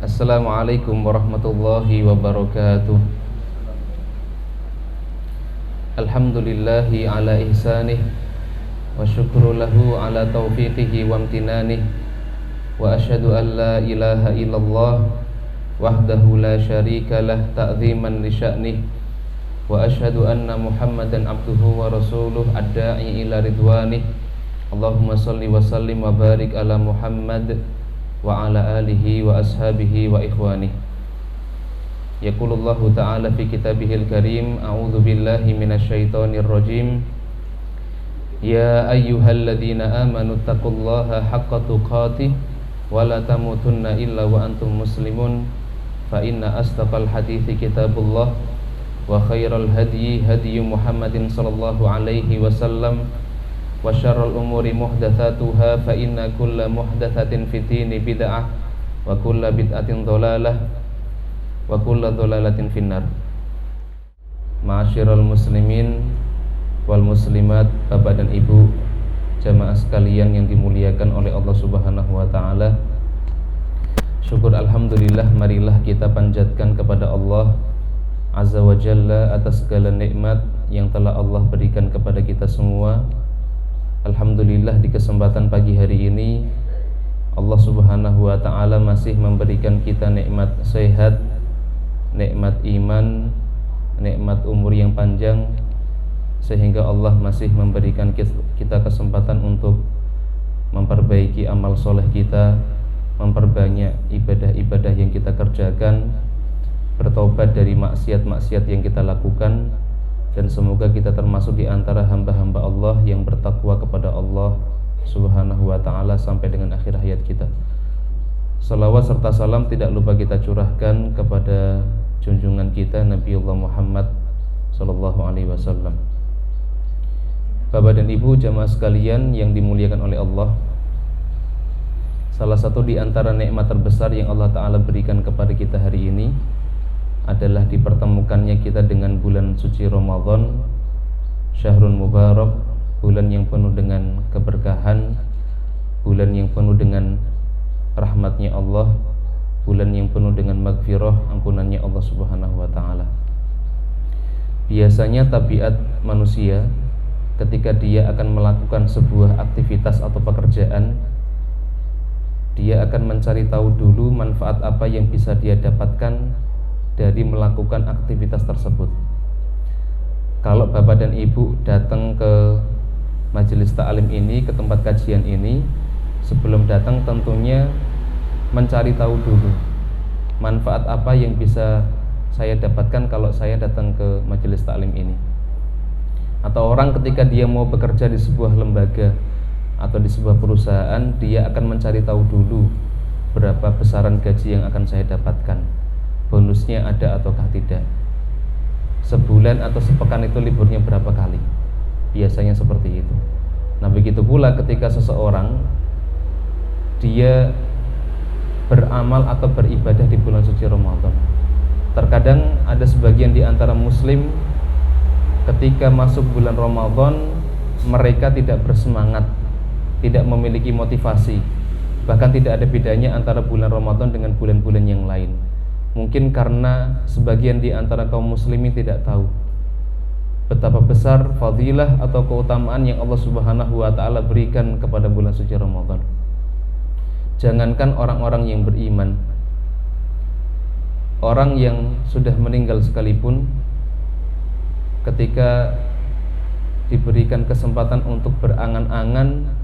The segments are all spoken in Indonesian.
Assalamualaikum warahmatullahi wabarakatuh. Alhamdulillahi ala ihsanih, wa syukru lahu ala taufiqihi wa amtinanih, wa asyhadu an la ilaha illallah wahdahu la syarika lah ta'ziman li sya'nih, wa asyhadu anna Muhammadan abduhu wa rasuluh ad-da'i ila ridwanih. Allahumma salli wa sallim wa barik ala Muhammad wa ala alihi wa ashabihi wa ikhwanih. Yaqulullahu ta'ala fi kitabihil karim, a'udzu billahi minasyaitonir rajim. Ya ayyuhalladzina amanu taqullaha haqqa tuqatih wa la tamutunna illa wa antum muslimun. Fa inna asdaqal hadithi kitabullah wa khairal hadyi hadyu Muhammadin sallallahu alaihi wasallam wa syarrul umuri muhdatsatuha fa inna kulla muhdatsatin fid dini bid'ah wa kulla bid'atin dhalalah wa kulla dhalalatin finnar. Ma'asyiral muslimin wal muslimat, bapak dan ibu, jamaah sekalian yang dimuliakan oleh Allah Subhanahu wa taala. Syukur alhamdulillah, marilah kita panjatkan kepada Allah Azza wa Jalla atas segala nikmat yang telah Allah berikan kepada kita semua. Alhamdulillah, di kesempatan pagi hari ini Allah Subhanahu wa ta'ala masih memberikan kita nikmat sehat, nikmat iman, nikmat umur yang panjang, sehingga Allah masih memberikan kita kesempatan untuk memperbaiki amal soleh kita, memperbanyak ibadah-ibadah yang kita kerjakan, bertobat dari maksiat-maksiat yang kita lakukan. Dan semoga kita termasuk di antara hamba-hamba Allah yang bertakwa kepada Allah Subhanahu wa ta'ala sampai dengan akhir hayat kita. Salawat serta salam tidak lupa kita curahkan kepada junjungan kita Nabiullah Muhammad sallallahu alaihi wasallam. Bapak dan ibu, jamaah sekalian yang dimuliakan oleh Allah, salah satu di antara nikmat terbesar yang Allah ta'ala berikan kepada kita hari ini adalah dipertemukannya kita dengan bulan suci Ramadan, Syahrul Mubarak, bulan yang penuh dengan keberkahan, bulan yang penuh dengan rahmatnya Allah, bulan yang penuh dengan maghfirah, ampunannya Allah Subhanahu wa ta'ala. Biasanya tabiat manusia ketika dia akan melakukan sebuah aktivitas atau pekerjaan, dia akan mencari tahu dulu manfaat apa yang bisa dia dapatkan dari melakukan aktivitas tersebut. Kalau bapak dan ibu datang ke majelis ta'lim ini, ke tempat kajian ini, sebelum datang tentunya mencari tahu dulu manfaat apa yang bisa saya dapatkan kalau saya datang ke majelis ta'lim ini. Atau orang ketika dia mau bekerja di sebuah lembaga atau di sebuah perusahaan, dia akan mencari tahu dulu berapa besaran gaji yang akan saya dapatkan, bonusnya ada ataukah tidak, sebulan atau sepekan itu liburnya berapa kali. Biasanya seperti itu. Nah, begitu pula ketika seseorang dia beramal atau beribadah di bulan suci Ramadan. Terkadang ada sebagian di antara muslim ketika masuk bulan Ramadan mereka tidak bersemangat, tidak memiliki motivasi, bahkan tidak ada bedanya antara bulan Ramadan dengan bulan-bulan yang lain. Mungkin karena sebagian di antara kaum muslimin tidak tahu betapa besar fadilah atau keutamaan yang Allah Subhanahu wa ta'ala berikan kepada bulan suci Ramadan. Jangankan orang-orang yang beriman, orang yang sudah meninggal sekalipun, ketika diberikan kesempatan untuk berangan-angan,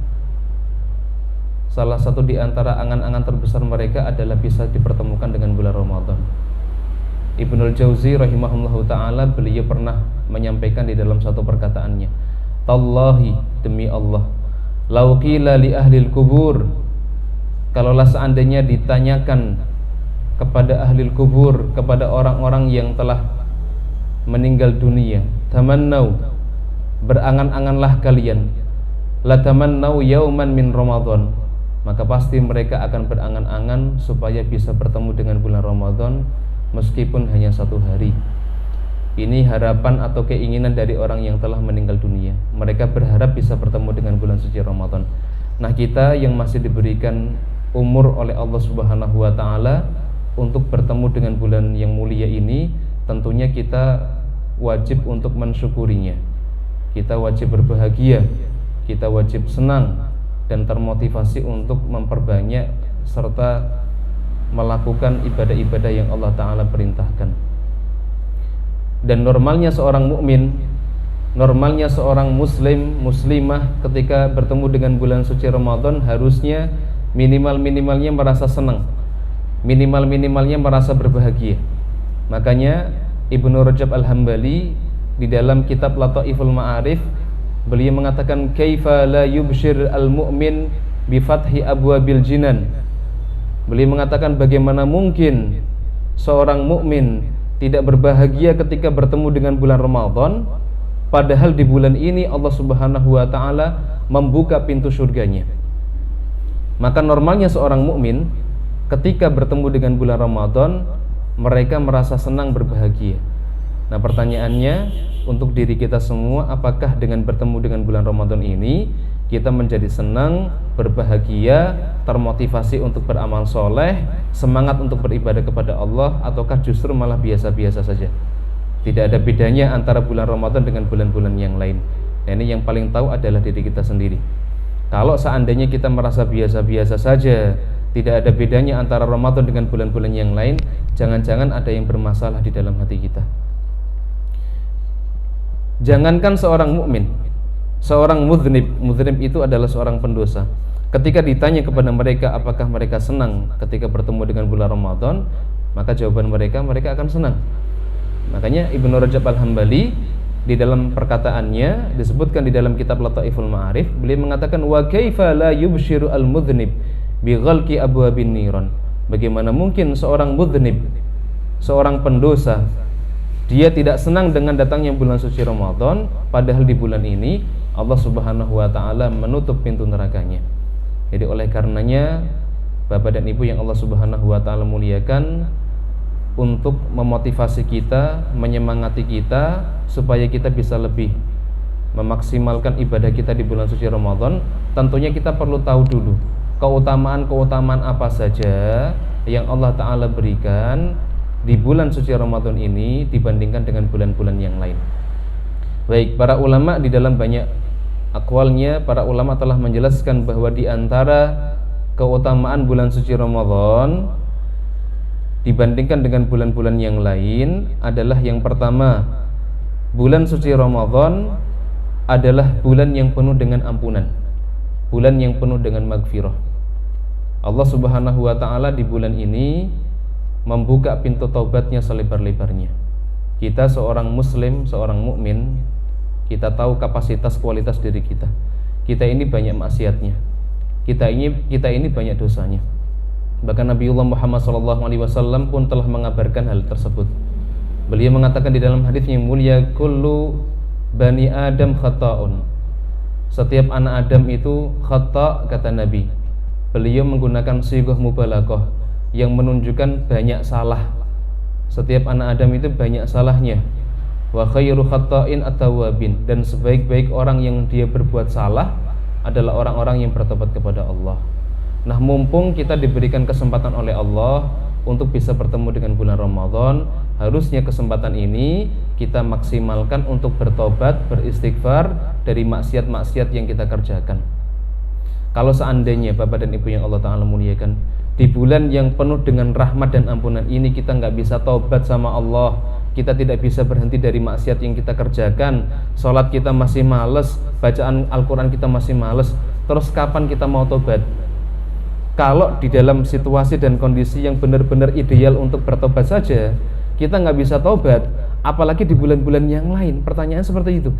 salah satu di antara angan-angan terbesar mereka adalah bisa dipertemukan dengan bulan Ramadan. Ibnul Jauzi rahimahullahu ta'ala, beliau pernah menyampaikan di dalam satu perkataannya, Tallahi, demi Allah, lau qila li ahlil kubur, kalaulah seandainya ditanyakan kepada ahlil kubur, kepada orang-orang yang telah meninggal dunia, tamannau, berangan-anganlah kalian, la tamannau yauman min Ramadan, maka pasti mereka akan berangan-angan supaya bisa bertemu dengan bulan Ramadan meskipun hanya satu hari. Ini harapan atau keinginan dari orang yang telah meninggal dunia. Mereka berharap bisa bertemu dengan bulan suci Ramadan. Nah, kita yang masih diberikan umur oleh Allah Subhanahu wa ta'ala, untuk bertemu dengan bulan yang mulia ini, tentunya kita wajib untuk mensyukurinya. Kita wajib berbahagia, kita wajib senang dan termotivasi untuk memperbanyak serta melakukan ibadah-ibadah yang Allah Ta'ala perintahkan. Dan normalnya seorang mukmin, normalnya seorang muslim, muslimah ketika bertemu dengan bulan suci Ramadan harusnya minimal-minimalnya merasa senang, minimal-minimalnya merasa berbahagia. Makanya Ibnu Rajab Al-Hambali di dalam kitab Lataiful Ma'arif beliau mengatakan kaifa la yubshir al-mu'min bi fathi abwabil jinan. Beliau mengatakan bagaimana mungkin seorang mukmin tidak berbahagia ketika bertemu dengan bulan Ramadan, padahal di bulan ini Allah Subhanahu wa taala membuka pintu surganya. Maka normalnya seorang mukmin ketika bertemu dengan bulan Ramadan, mereka merasa senang, berbahagia. Nah, pertanyaannya untuk diri kita semua, apakah dengan bertemu dengan bulan Ramadan ini kita menjadi senang, berbahagia, termotivasi untuk beramal soleh, semangat untuk beribadah kepada Allah, ataukah justru malah biasa-biasa saja? Tidak ada bedanya antara bulan Ramadan dengan bulan-bulan yang lain. Nah, ini yang paling tahu adalah diri kita sendiri. Kalau seandainya kita merasa biasa-biasa saja, tidak ada bedanya antara Ramadan dengan bulan-bulan yang lain, jangan-jangan ada yang bermasalah di dalam hati kita. Jangankan seorang mukmin, seorang mudznib itu adalah seorang pendosa. Ketika ditanya kepada mereka apakah mereka senang ketika bertemu dengan bulan Ramadan, maka jawaban mereka akan senang. Makanya Ibnu Rajab Al-Hambali di dalam perkataannya disebutkan di dalam kitab Lataiful Ma'arif, beliau mengatakan wa kaifa la yubshiru al-mudznib bi ghalqi abwabin niran. Bagaimana mungkin seorang mudznib, seorang pendosa, dia tidak senang dengan datangnya bulan suci Ramadan, padahal di bulan ini Allah Subhanahu wa taala menutup pintu nerakanya. Jadi oleh karenanya Bapak dan Ibu yang Allah Subhanahu wa taala muliakan, untuk memotivasi kita, menyemangati kita supaya kita bisa lebih memaksimalkan ibadah kita di bulan suci Ramadan, tentunya kita perlu tahu dulu keutamaan-keutamaan apa saja yang Allah taala berikan di bulan suci Ramadan ini dibandingkan dengan bulan-bulan yang lain. Baik, para ulama di dalam banyak aqwalnya, para ulama telah menjelaskan bahwa di antara keutamaan bulan suci Ramadan dibandingkan dengan bulan-bulan yang lain adalah yang pertama, bulan suci Ramadan adalah bulan yang penuh dengan ampunan, bulan yang penuh dengan maghfirah. Allah Subhanahu wa taala di bulan ini membuka pintu taubatnya selebar-lebarnya. Kita seorang muslim, seorang mukmin, kita tahu kapasitas kualitas diri kita. Kita ini banyak maksiatnya. Kita ini banyak dosanya. Bahkan Nabiullah Muhammad SAW pun telah mengabarkan hal tersebut. Beliau mengatakan di dalam hadis yang mulia, kullu bani Adam khata'un. Setiap anak Adam itu khata', kata Nabi. Beliau menggunakan sighah mubalaghah yang menunjukkan banyak salah. Setiap anak Adam itu banyak salahnya. Wa khairu khata'in at-tawwabin, dan sebaik-baik orang yang dia berbuat salah adalah orang-orang yang bertobat kepada Allah. Nah, mumpung kita diberikan kesempatan oleh Allah untuk bisa bertemu dengan bulan Ramadan, harusnya kesempatan ini kita maksimalkan untuk bertobat, beristighfar dari maksiat-maksiat yang kita kerjakan. Kalau seandainya Bapak dan Ibu yang Allah Ta'ala muliakan, di bulan yang penuh dengan rahmat dan ampunan ini kita nggak bisa taubat sama Allah, kita tidak bisa berhenti dari maksiat yang kita kerjakan, sholat kita masih males, bacaan Al-Quran kita masih males, terus kapan kita mau taubat? Kalau di dalam situasi dan kondisi yang benar-benar ideal untuk bertobat saja kita nggak bisa taubat, apalagi di bulan-bulan yang lain. Pertanyaan seperti itu.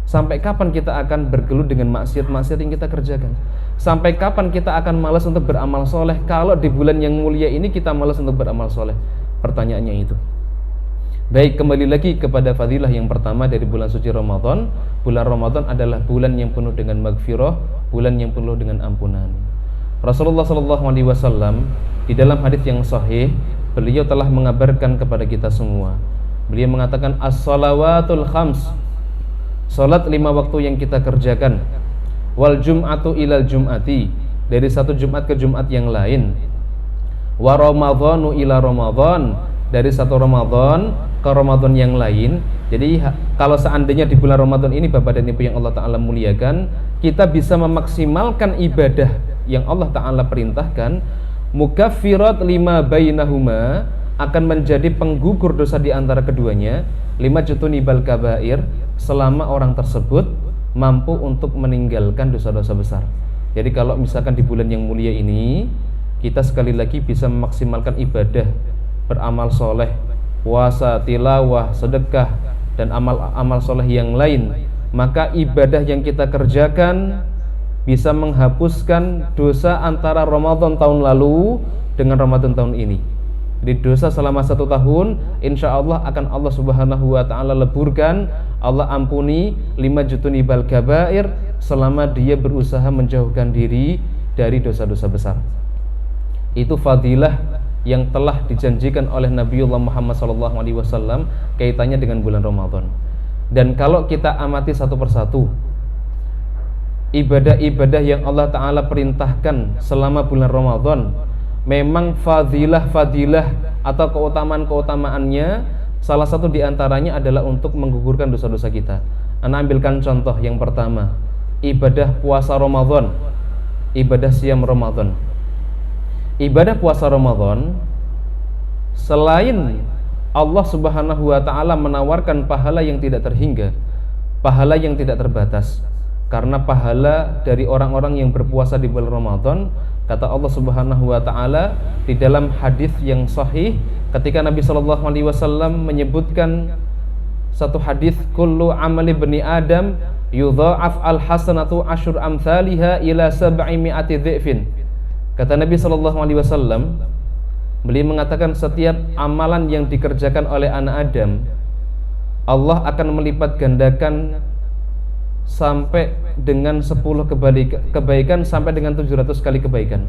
Sampai kapan kita akan bergelut dengan maksiat-maksiat yang kita kerjakan? Sampai kapan kita akan malas untuk beramal soleh kalau di bulan yang mulia ini kita malas untuk beramal soleh? Pertanyaannya itu. Baik, kembali lagi kepada fadilah yang pertama dari bulan suci Ramadan. Bulan Ramadan adalah bulan yang penuh dengan maghfirah, bulan yang penuh dengan ampunan. Rasulullah SAW di dalam hadis yang sahih, beliau telah mengabarkan kepada kita semua. Beliau mengatakan as-salawatul khams, salat 5 waktu yang kita kerjakan, wal jum'atu ilal jum'ati, dari satu Jumat ke Jumat yang lain, wa ramadhanu ila ramadhan, dari satu Ramadan ke Ramadan yang lain. Jadi kalau seandainya di bulan Ramadan ini Bapak dan Ibu yang Allah Ta'ala muliakan, kita bisa memaksimalkan ibadah yang Allah Ta'ala perintahkan, mukaffirat lima bainahuma, akan menjadi penggugur dosa di antara keduanya, lima jutunibal kabair, selama orang tersebut mampu untuk meninggalkan dosa-dosa besar. Jadi kalau misalkan di bulan yang mulia ini kita sekali lagi bisa memaksimalkan ibadah, beramal soleh, puasa, tilawah, sedekah, dan amal-amal soleh yang lain, maka ibadah yang kita kerjakan bisa menghapuskan dosa antara Ramadan tahun lalu dengan Ramadan tahun ini. Jadi dosa selama 1 tahun insya Allah akan Allah Subhanahu wa Ta'ala leburkan, Allah ampuni 5 jutunibal kabair, selama dia berusaha menjauhkan diri dari dosa-dosa besar. Itu fadilah yang telah dijanjikan oleh Nabiullah Muhammad SAW kaitannya dengan bulan Ramadan. Dan kalau kita amati satu persatu ibadah-ibadah yang Allah Ta'ala perintahkan selama bulan Ramadan, memang fadilah-fadilah atau keutamaan-keutamaannya salah satu diantaranya adalah untuk menggugurkan dosa-dosa kita. Ana ambilkan contoh yang pertama, ibadah puasa Ramadan, ibadah siam Ramadan. Ibadah puasa Ramadan, selain Allah Subhanahu wa Ta'ala menawarkan pahala yang tidak terhingga, pahala yang tidak terbatas, karena pahala dari orang-orang yang berpuasa di bulan Ramadan, kata Allah Subhanahu wa Ta'ala di dalam hadis yang sahih, ketika Nabi sallallahu alaihi wasallam menyebutkan satu hadis, kullu amali bani Adam yudha'af al-hasanatu asyur amthaliha ila 700 dhi'fin. Kata Nabi sallallahu alaihi wasallam, beliau mengatakan setiap amalan yang dikerjakan oleh anak Adam, Allah akan melipat gandakan sampai dengan 10 kebaikan sampai dengan 700 kali kebaikan.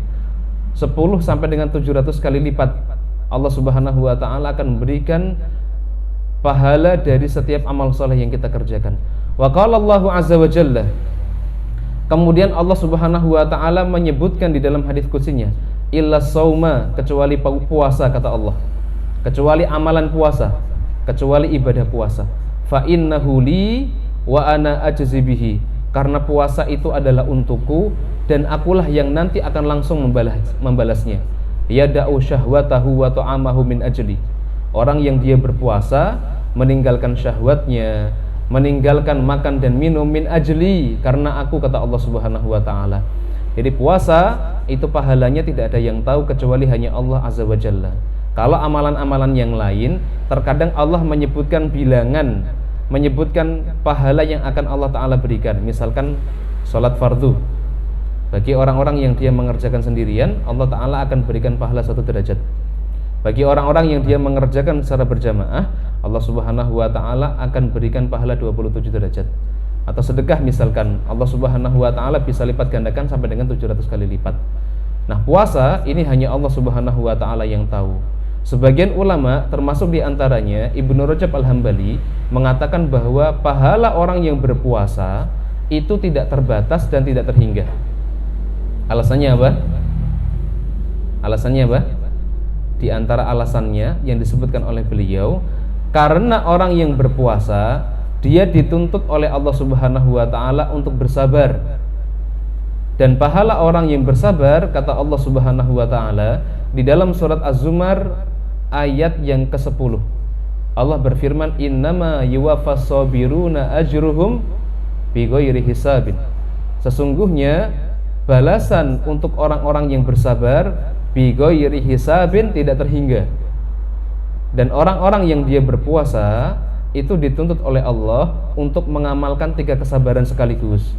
10 sampai dengan 700 kali lipat Allah Subhanahu wa Ta'ala akan memberikan pahala dari setiap amal soleh yang kita kerjakan. Wa qala Allahu azza wa jalla, kemudian Allah Subhanahu wa Ta'ala menyebutkan di dalam hadis qudsinya, illa sauma, kecuali puasa, kata Allah, kecuali amalan puasa, kecuali ibadah puasa, fa innahu li wa ana ajzi bihi, karena puasa itu adalah untukku dan akulah yang nanti akan langsung membalasnya. Yada'u syahwatahu wa ta'amahu min ajli, orang yang dia berpuasa meninggalkan syahwatnya, meninggalkan makan dan minum min ajli, karena aku, kata Allah Subhanahu wa Ta'ala. Jadi puasa itu pahalanya tidak ada yang tahu kecuali hanya Allah Azza wa Jalla. Kalau amalan-amalan yang lain terkadang Allah menyebutkan bilangan, menyebutkan pahala yang akan Allah Ta'ala berikan. Misalkan sholat fardu, bagi orang-orang yang dia mengerjakan sendirian, Allah Ta'ala akan berikan pahala 1 derajat. Bagi orang-orang yang dia mengerjakan secara berjamaah, Allah Subhanahu wa Ta'ala akan berikan pahala 27 derajat. Atau sedekah misalkan, Allah Subhanahu wa Ta'ala bisa lipat gandakan sampai dengan 700 kali lipat. Nah, puasa ini hanya Allah Subhanahu wa Ta'ala yang tahu. Sebagian ulama, termasuk diantaranya Ibnu Rajab Al-Hambali, mengatakan bahwa pahala orang yang berpuasa itu tidak terbatas dan tidak terhingga. Alasannya apa? Alasannya apa? Di antara alasannya yang disebutkan oleh beliau, karena orang yang berpuasa dia dituntut oleh Allah Subhanahu wa Ta'ala untuk bersabar. Dan pahala orang yang bersabar, kata Allah Subhanahu wa Ta'ala di dalam surat Az-Zumar ayat yang ke-10, Allah berfirman, innama yuwaffas sabiruna ajruhum bighairi hisabin, sesungguhnya balasan untuk orang-orang yang bersabar bighairi hisabin, tidak terhingga. Dan orang-orang yang dia berpuasa itu dituntut oleh Allah untuk mengamalkan 3 kesabaran sekaligus.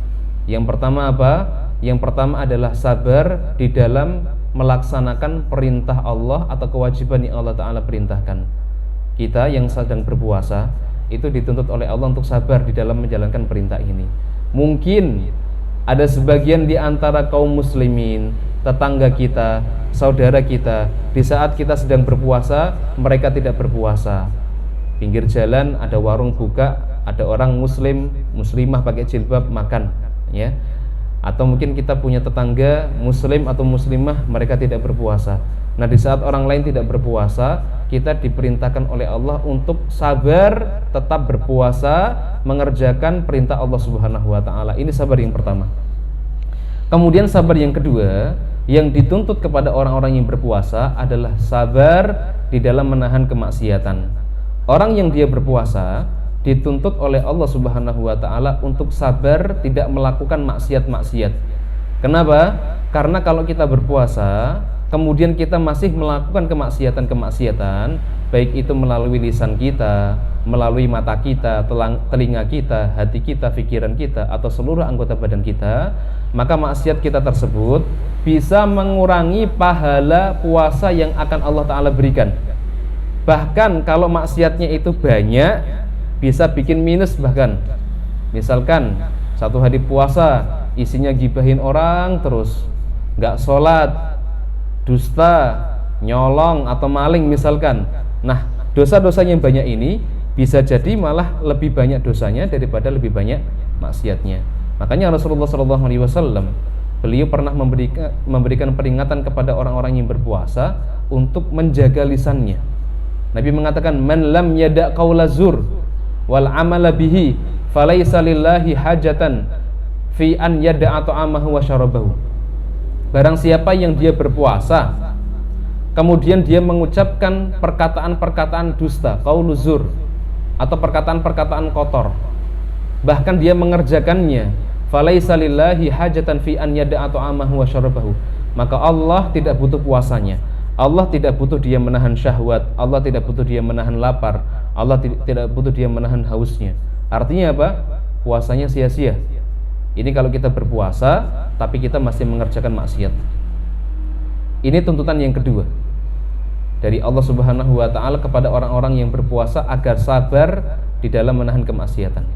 Yang pertama apa? Yang pertama adalah sabar di dalam melaksanakan perintah Allah atau kewajiban yang Allah Ta'ala perintahkan. Kita yang sedang berpuasa itu dituntut oleh Allah untuk sabar di dalam menjalankan perintah ini. Mungkin ada sebagian di antara kaum muslimin, tetangga kita, saudara kita, di saat kita sedang berpuasa, mereka tidak berpuasa. Pinggir jalan ada warung buka, ada orang muslim, muslimah pakai jilbab makan, ya. Atau mungkin kita punya tetangga muslim atau muslimah, mereka tidak berpuasa. Nah, di saat orang lain tidak berpuasa, kita diperintahkan oleh Allah untuk sabar, tetap berpuasa, mengerjakan perintah Allah Subhanahu wa taala. Ini sabar yang pertama. Kemudian sabar yang kedua, yang dituntut kepada orang-orang yang berpuasa adalah sabar di dalam menahan kemaksiatan. Orang yang dia berpuasa dituntut oleh Allah Subhanahu wa taala untuk sabar tidak melakukan maksiat-maksiat. Kenapa? Karena kalau kita berpuasa, kemudian kita masih melakukan kemaksiatan-kemaksiatan, baik itu melalui lisan kita, melalui mata kita, telinga kita, hati kita, pikiran kita, atau seluruh anggota badan kita, maka maksiat kita tersebut bisa mengurangi pahala puasa yang akan Allah Ta'ala berikan. Bahkan kalau maksiatnya itu banyak, bisa bikin minus bahkan. Misalkan satu hari puasa isinya gibahin orang terus, gak sholat, dusta, nyolong, atau maling misalkan. Nah, dosa-dosa yang banyak ini bisa jadi malah lebih banyak dosanya daripada lebih banyak maksiatnya. Makanya Rasulullah SAW, beliau pernah memberikan peringatan kepada orang-orang yang berpuasa untuk menjaga lisannya. Nabi mengatakan, man lam yada' qaula zur wal amala bihi falaisa lillahi hajatan fi an yada'a ta'amahu wa syarabahu. Barang siapa yang dia berpuasa kemudian dia mengucapkan perkataan-perkataan dusta, qauluz zur, atau perkataan-perkataan kotor, bahkan dia mengerjakannya, falaisa lillahi hajatan fi an yada'a ta'amahu wa syarabahu, maka Allah tidak butuh puasanya. Allah tidak butuh dia menahan syahwat, Allah tidak butuh dia menahan lapar, Allah tidak butuh dia menahan hausnya. Artinya apa? Puasanya sia-sia. Ini kalau kita berpuasa tapi kita masih mengerjakan maksiat. Ini tuntutan yang kedua dari Allah Subhanahu wa taala kepada orang-orang yang berpuasa agar sabar di dalam menahan kemaksiatan.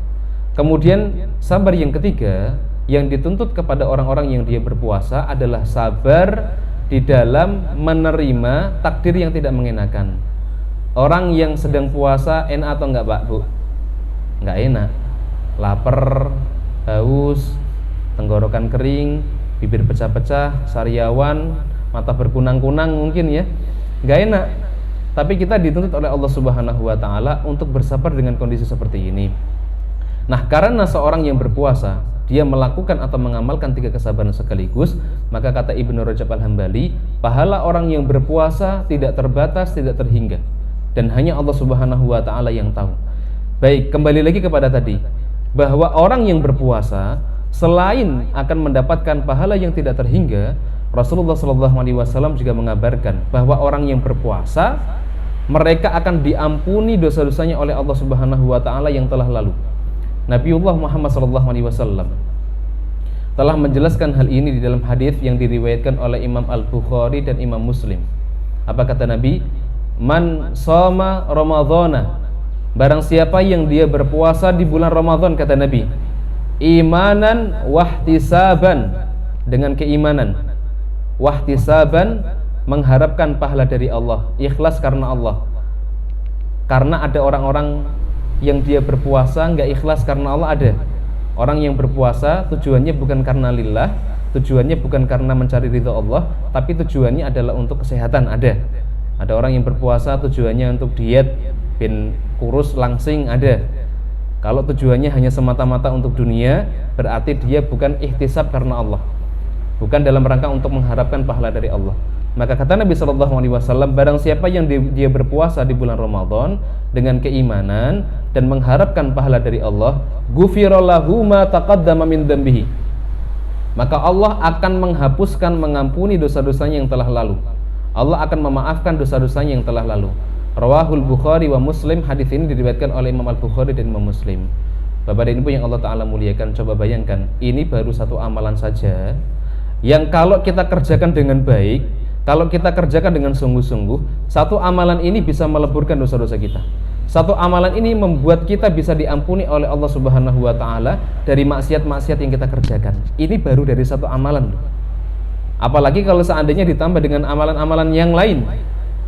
Kemudian sabar yang ketiga yang dituntut kepada orang-orang yang dia berpuasa adalah sabar di dalam menerima takdir yang tidak mengenakan. Orang yang sedang puasa enak atau enggak, Pak, Bu? Enggak enak. Lapar, haus, tenggorokan kering, bibir pecah-pecah, sariawan, mata berkunang-kunang mungkin ya. Enggak enak. Tapi kita dituntut oleh Allah Subhanahu wa taala untuk bersabar dengan kondisi seperti ini. Nah, karena seorang yang berpuasa dia melakukan atau mengamalkan 3 kesabaran sekaligus, maka kata Ibnu Rajab Al-Hambali, pahala orang yang berpuasa tidak terbatas, tidak terhingga, dan hanya Allah Subhanahu wa taala yang tahu. Baik, kembali lagi kepada tadi, bahwa orang yang berpuasa selain akan mendapatkan pahala yang tidak terhingga, Rasulullah SAW juga mengabarkan bahwa orang yang berpuasa mereka akan diampuni dosa-dosanya oleh Allah Subhanahu wa taala yang telah lalu. Nabiullah Muhammad SAW telah menjelaskan hal ini di dalam hadis yang diriwayatkan oleh Imam Al-Bukhari dan Imam Muslim. Apa kata Nabi? Man shoma Ramadhana, barang siapa yang dia berpuasa di bulan Ramadan, kata Nabi, imanan wahtisaban, dengan keimanan, wahtisaban, mengharapkan pahala dari Allah, ikhlas karena Allah. Karena ada orang-orang yang dia berpuasa nggak ikhlas karena Allah, ada. Orang yang berpuasa tujuannya bukan karena lillah, tujuannya bukan karena mencari ridha Allah, tapi tujuannya adalah untuk kesehatan, ada. Ada orang yang berpuasa tujuannya untuk diet, bin kurus langsing, ada. Kalau tujuannya hanya semata-mata untuk dunia, berarti dia bukan ihtisab karena Allah, bukan dalam rangka untuk mengharapkan pahala dari Allah. Maka kata Nabi SAW, barang siapa yang dia berpuasa di bulan Ramadan dengan keimanan dan mengharapkan pahala dari Allah, ghufira lahu ma taqaddama min dzambihi, maka Allah akan menghapuskan, mengampuni dosa-dosanya yang telah lalu. Allah akan memaafkan dosa-dosanya yang telah lalu. Rawahul Bukhari wa Muslim, hadis ini diriwayatkan oleh Imam Al-Bukhari dan Imam Muslim. Bapak dan Ibu yang Allah Ta'ala muliakan, coba bayangkan, ini baru satu amalan saja yang kalau kita kerjakan dengan baik, kalau kita kerjakan dengan sungguh-sungguh, satu amalan ini bisa meleburkan dosa-dosa kita. Satu amalan ini membuat kita bisa diampuni oleh Allah Subhanahu wa taala dari maksiat-maksiat yang kita kerjakan. Ini baru dari satu amalan. Apalagi kalau seandainya ditambah dengan amalan-amalan yang lain,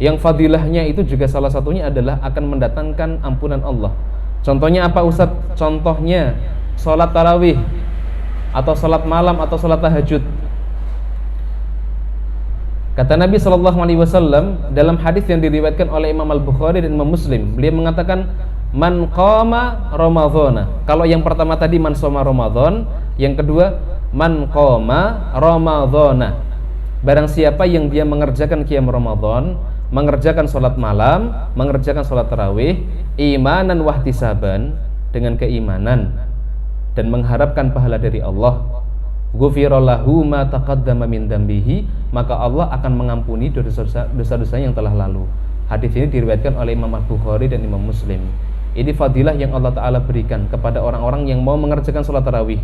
yang fadilahnya itu juga salah satunya adalah akan mendatangkan ampunan Allah. Contohnya apa, Ustaz? Contohnya sholat tarawih. atau salat malam atau salat tahajud. Kata Nabi Shallallahu Alaihi Wasallam dalam hadis yang diriwayatkan oleh Imam Al-Bukhari dan Imam Muslim, beliau mengatakan, man qama Ramadhana. Kalau yang pertama tadi man shoma Ramadan, yang kedua man qama Ramadhana. Barang siapa yang dia mengerjakan qiyam Ramadan, mengerjakan sholat malam, mengerjakan sholat tarawih, imanan wahtisaban, dengan keimanan dan mengharapkan pahala dari Allah, ghufirallahu ma taqaddama min dambihi, maka Allah akan mengampuni dosa-dosa yang telah lalu. Hadis ini diriwayatkan oleh Imam Al-Bukhari dan Imam Muslim. Ini fadilah yang Allah Ta'ala berikan kepada orang-orang yang mau mengerjakan sholat tarawih,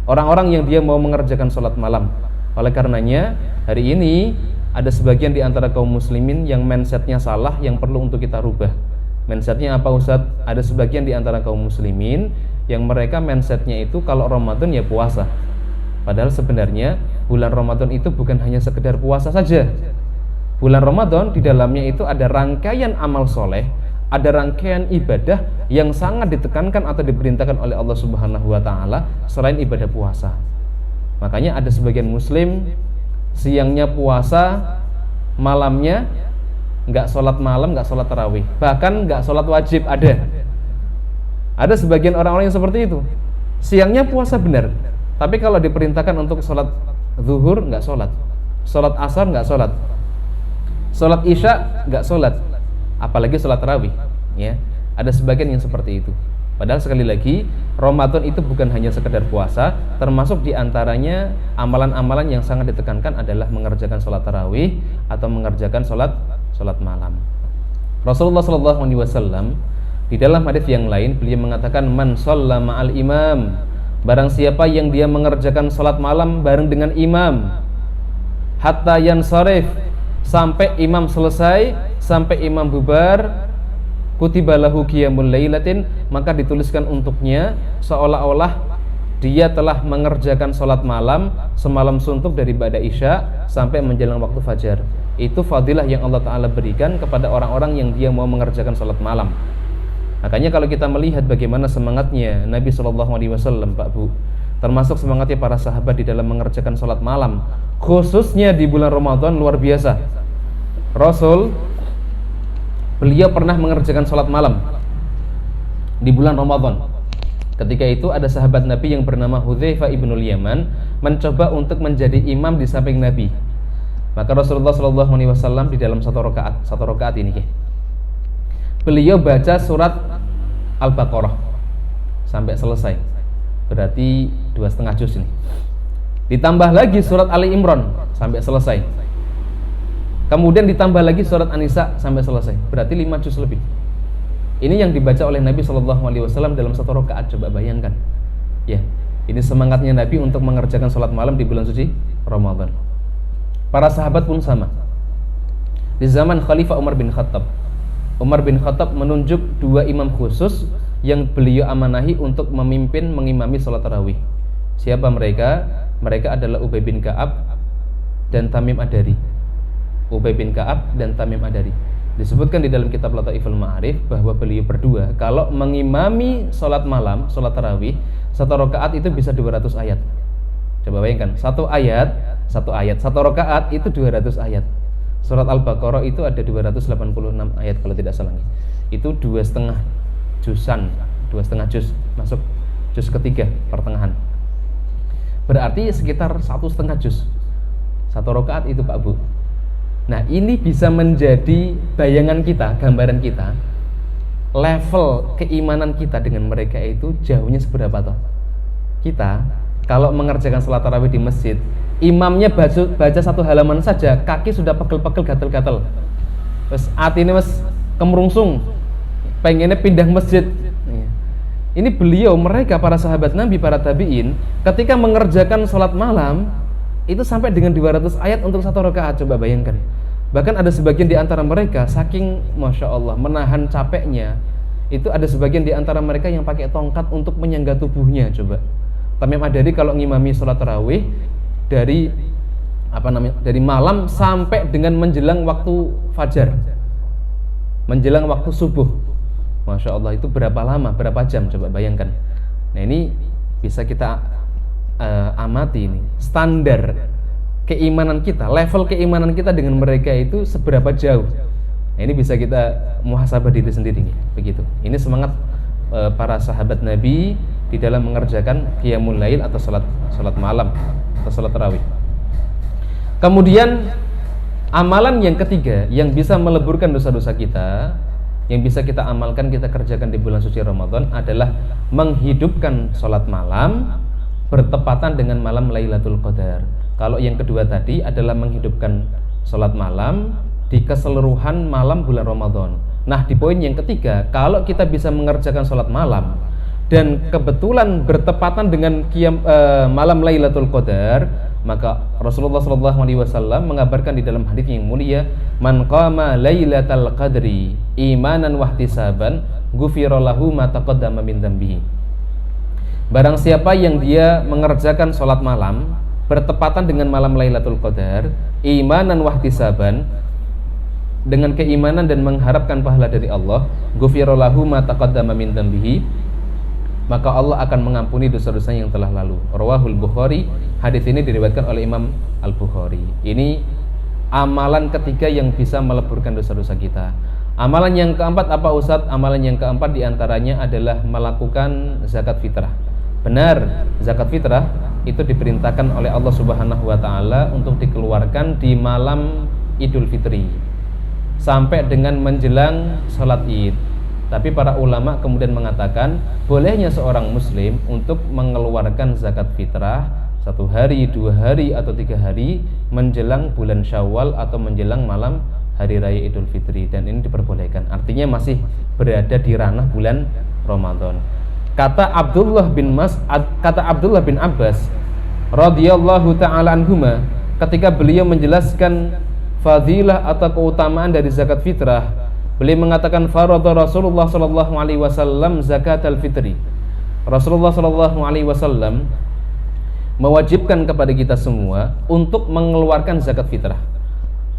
orang-orang yang dia mau mengerjakan sholat malam. Oleh karenanya hari ini ada sebagian di antara kaum muslimin yang mindsetnya salah, yang perlu untuk kita rubah. Mindsetnya apa Ustadz? Ada sebagian di antara kaum muslimin yang mereka mindsetnya itu kalau Ramadan ya puasa. Padahal sebenarnya bulan Ramadan itu bukan hanya sekedar puasa saja. Bulan Ramadan di dalamnya itu ada rangkaian amal soleh, ada rangkaian ibadah yang sangat ditekankan atau diperintahkan oleh Allah Subhanahu wa Ta'ala selain ibadah puasa. Makanya ada sebagian muslim siangnya puasa, malamnya nggak sholat malam, nggak sholat tarawih, bahkan nggak sholat wajib. Ada sebagian orang-orang yang seperti itu. Siangnya puasa benar, tapi kalau diperintahkan untuk sholat zuhur nggak sholat, sholat asar nggak sholat, sholat isya nggak sholat, apalagi sholat tarawih. Ya, ada sebagian yang seperti itu. Padahal sekali lagi Ramadan itu bukan hanya sekedar puasa, termasuk diantaranya amalan-amalan yang sangat ditekankan adalah mengerjakan sholat tarawih atau mengerjakan sholat malam. Rasulullah SAW di dalam hadis yang lain beliau mengatakan, man shalla ma'al imam, barang siapa yang dia mengerjakan sholat malam bareng dengan imam, hatta yansarif, sampai imam selesai, sampai imam bubar, kutiba lahu qiyamul lailatin, maka dituliskan untuknya seolah-olah dia telah mengerjakan sholat malam semalam suntuk dari ba'da isya sampai menjelang waktu fajar. Itu fadilah yang Allah Ta'ala berikan kepada orang-orang yang dia mau mengerjakan sholat malam. Makanya kalau kita melihat bagaimana semangatnya Nabi SAW, Pak Bu, termasuk semangatnya para sahabat di dalam mengerjakan sholat malam, khususnya di bulan Ramadan, luar biasa. Beliau pernah mengerjakan sholat malam di bulan Ramadan. Ketika itu ada sahabat Nabi yang bernama Hudzaifah ibnul Yaman mencoba untuk menjadi imam di samping Nabi. Maka Rasulullah SAW di dalam satu rakaat ini, beliau baca surat Al-Baqarah sampai selesai. Berarti 2,5 juz ini. Ditambah lagi surat Ali Imran sampai selesai. Kemudian ditambah lagi surat An-Nisa sampai selesai. Berarti 5 juz lebih. Ini yang dibaca oleh Nabi SAW dalam satu rakaat. Coba bayangkan. Ya, ini semangatnya Nabi untuk mengerjakan sholat malam di bulan suci Ramadan. Para sahabat pun sama. Di zaman Khalifah Umar bin Khattab, Umar bin Khattab menunjuk 2 imam khusus yang beliau amanahi untuk mengimami sholat tarawih. Siapa mereka? Mereka adalah Ubay bin Ka'ab dan Tamim Ad-Dari. Ubay bin Ka'ab dan Tamim Ad-Dari. Disebutkan di dalam kitab Lataiful Ma'arif bahwa beliau berdua kalau mengimami sholat malam, sholat tarawih, satu rakaat itu bisa 200 ayat. Coba bayangkan, satu rakaat itu 200 ayat. Surat Al-Baqarah itu ada 286 ayat kalau tidak salah. Itu 2,5 juz, masuk juz ketiga pertengahan. Berarti sekitar 1,5 juz. Satu rakaat itu Pak Bu. Nah, ini bisa menjadi bayangan kita, gambaran kita, level keimanan kita dengan mereka itu jauhnya seberapa toh. Kita kalau mengerjakan sholat tarawih di masjid, imamnya baca 1 halaman saja, kaki sudah pegel-pegel, gatel-gatel. Terus hati ini mas kemerungsung, pengennya pindah masjid. Ini beliau, mereka para sahabat Nabi, para tabi'in, ketika mengerjakan sholat malam itu sampai dengan 200 ayat untuk 1 rakaat. Coba bayangkan. Bahkan ada sebagian di antara mereka saking Masya Allah menahan capeknya, itu ada sebagian di antara mereka yang pakai tongkat untuk menyangga tubuhnya. Coba Tamim Ad-Dari kalau ngimami sholat tarawih dari malam sampai dengan menjelang waktu fajar, menjelang waktu subuh. Masya Allah, itu berapa lama, berapa jam, coba bayangkan. Nah, ini bisa kita amati ini standar keimanan kita, level keimanan kita dengan mereka itu seberapa jauh. Nah, ini bisa kita muhasabah diri sendiri, begitu. Ini semangat para sahabat Nabi di dalam mengerjakan qiyamul lail atau salat malam atau salat tarawih. Kemudian amalan yang ketiga yang bisa meleburkan dosa-dosa kita, yang bisa kita amalkan, kita kerjakan di bulan suci Ramadan adalah menghidupkan salat malam bertepatan dengan malam Lailatul Qadar. Kalau yang kedua tadi adalah menghidupkan salat malam di keseluruhan malam bulan Ramadan. Nah, di poin yang ketiga, kalau kita bisa mengerjakan salat malam dan kebetulan bertepatan dengan malam Lailatul Qadar, maka Rasulullah SAW mengabarkan di dalam hadis yang mulia, man qama lailatal qadri imanan wahtisaban ghufira lahu ma taqaddama min dzambihi. Barang siapa yang dia mengerjakan salat malam bertepatan dengan malam Lailatul Qadar, imanan wahtisaban, dengan keimanan dan mengharapkan pahala dari Allah, ghufira lahu ma taqaddama min dzambihi, maka Allah akan mengampuni dosa-dosa yang telah lalu. Rawahul Bukhari. Hadis ini diriwayatkan oleh Imam Al-Bukhari. Ini amalan ketiga yang bisa meleburkan dosa-dosa kita. Amalan yang keempat apa Ustaz? Amalan yang keempat diantaranya adalah melakukan zakat fitrah. Benar, zakat fitrah itu diperintahkan oleh Allah Subhanahu wa taala untuk dikeluarkan di malam Idul Fitri sampai dengan menjelang salat Id. Tapi para ulama kemudian mengatakan bolehnya seorang muslim untuk mengeluarkan zakat fitrah 1 hari, 2 hari atau 3 hari menjelang bulan Syawal atau menjelang malam hari raya Idul Fitri, dan ini diperbolehkan. Artinya masih berada di ranah bulan Ramadan. Kata Abdullah bin Abbas radhiyallahu taala anhuma, ketika beliau menjelaskan fadilah atau keutamaan dari zakat fitrah, beliau mengatakan faradha Rasulullah sallallahu alaihi wasallam zakatal fitri. Rasulullah sallallahu alaihi wasallam mewajibkan kepada kita semua untuk mengeluarkan zakat fitrah.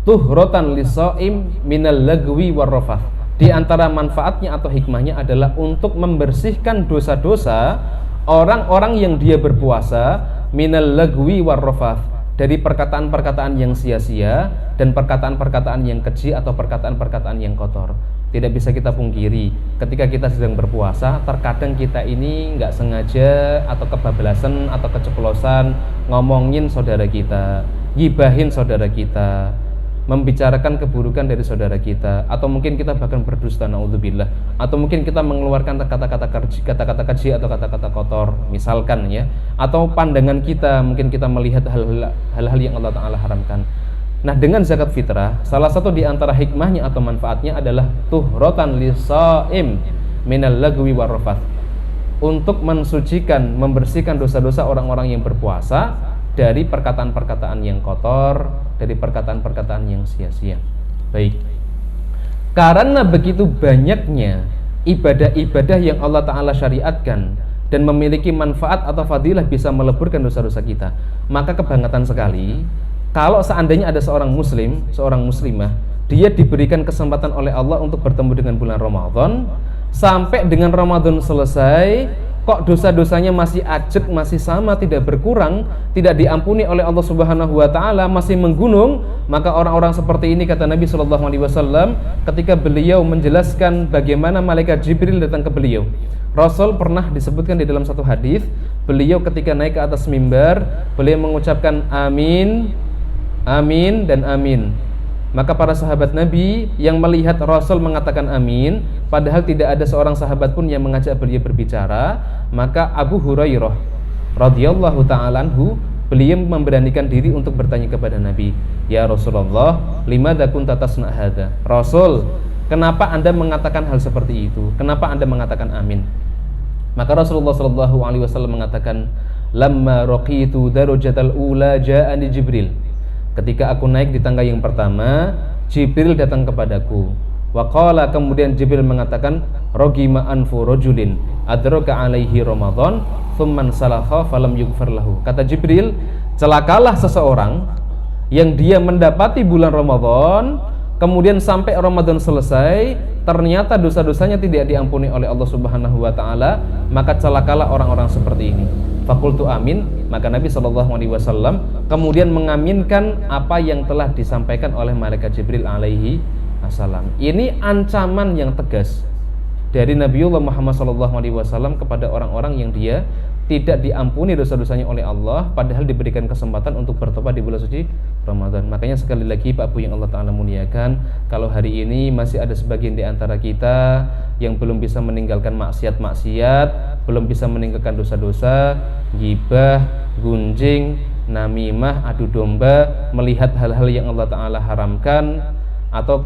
Tuhratan lisaim minal lagwi warrafath. Di antara manfaatnya atau hikmahnya adalah untuk membersihkan dosa-dosa orang-orang yang dia berpuasa, minal lagwi warrafath, dari perkataan-perkataan yang sia-sia dan perkataan-perkataan yang keji atau perkataan-perkataan yang kotor. Tidak bisa kita pungkiri, ketika kita sedang berpuasa, terkadang kita ini nggak sengaja atau kebablasan atau keceplosan ngomongin saudara kita, gibahin saudara kita, membicarakan keburukan dari saudara kita, atau mungkin kita bahkan berdusta, naudzubillah, atau mungkin kita mengeluarkan kata-kata keji atau kata-kata kotor misalkan ya, atau pandangan kita mungkin kita melihat hal-hal yang Allah Ta'ala haramkan. Nah, dengan zakat fitrah, salah satu di antara hikmahnya atau manfaatnya adalah tuhratan lisaim minal lagwi warrafath, untuk mensucikan, membersihkan dosa-dosa orang-orang yang berpuasa dari perkataan-perkataan yang kotor, dari perkataan-perkataan yang sia-sia. Baik, karena begitu banyaknya ibadah-ibadah yang Allah Ta'ala syariatkan dan memiliki manfaat atau fadilah bisa meleburkan dosa-dosa kita, maka kebanggaan sekali kalau seandainya ada seorang muslim, seorang muslimah, dia diberikan kesempatan oleh Allah untuk bertemu dengan bulan Ramadan, sampai dengan Ramadan selesai kok dosa-dosanya masih ajek, masih sama, tidak berkurang, tidak diampuni oleh Allah Subhanahu wa taala, masih menggunung, maka orang-orang seperti ini, kata Nabi sallallahu alaihi wasallam ketika beliau menjelaskan bagaimana malaikat Jibril datang ke beliau. Rasul pernah disebutkan di dalam satu hadis, beliau ketika naik ke atas mimbar, beliau mengucapkan amin, amin dan amin. Maka para sahabat Nabi yang melihat Rasul mengatakan amin, padahal tidak ada seorang sahabat pun yang mengajak beliau berbicara, maka Abu Hurairah radhiyallahu ta'ala anhu, beliau memberanikan diri untuk bertanya kepada Nabi, ya Rasulullah, limadza kunta tasna hadza? Rasul, kenapa Anda mengatakan hal seperti itu? Kenapa Anda mengatakan amin? Maka Rasulullah sallallahu alaihi wasallam mengatakan, lamma raqitu darajatal ula ja'ani Jibril. Ketika aku naik di tangga yang pertama, Jibril datang kepadaku. Wa qala, kemudian Jibril mengatakan, rogima anfu rajulin adraka alaihi Ramadan thumman salakha falam yughfar lahu. Kata Jibril, celakalah seseorang yang dia mendapati bulan Ramadan, kemudian sampai Ramadan selesai, ternyata dosa-dosanya tidak diampuni oleh Allah Subhanahu wa taala, maka celakalah orang-orang seperti ini. Fakultu amin, maka Nabi SAW kemudian mengaminkan apa yang telah disampaikan oleh malaikat Jibril alaihi assalam. Ini ancaman yang tegas dari Nabiullah Muhammad SAW kepada orang-orang yang dia tidak diampuni dosa-dosanya oleh Allah, padahal diberikan kesempatan untuk bertobat di bulan suci Ramadan. Makanya sekali lagi Pak Bu yang Allah Ta'ala muliakan, kalau hari ini masih ada sebagian di antara kita yang belum bisa meninggalkan maksiat-maksiat, belum bisa meninggalkan dosa-dosa, ghibah, gunjing, namimah, adu domba, melihat hal-hal yang Allah Ta'ala haramkan, atau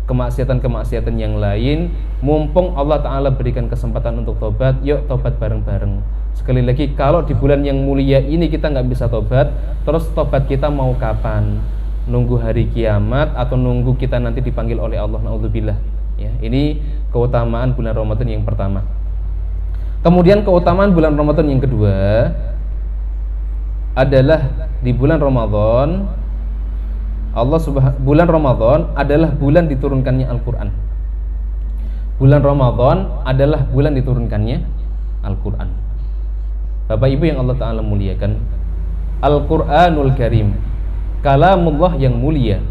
kemaksiatan-kemaksiatan yang lain, mumpung Allah Ta'ala berikan kesempatan untuk tobat, yuk tobat bareng-bareng. Sekali lagi, kalau di bulan yang mulia ini kita nggak bisa tobat, terus tobat kita mau kapan? Nunggu hari kiamat atau nunggu kita nanti dipanggil oleh Allah? Na'udzubillah. Ya, ini keutamaan bulan Ramadan yang pertama. Kemudian keutamaan bulan Ramadan yang kedua adalah di bulan Ramadan bulan Ramadan adalah bulan diturunkannya Al-Quran. Bulan Ramadan adalah bulan diturunkannya Al-Quran. Bapak Ibu yang Allah Ta'ala muliakan, Al-Quranul Karim, kalamullah yang mulia,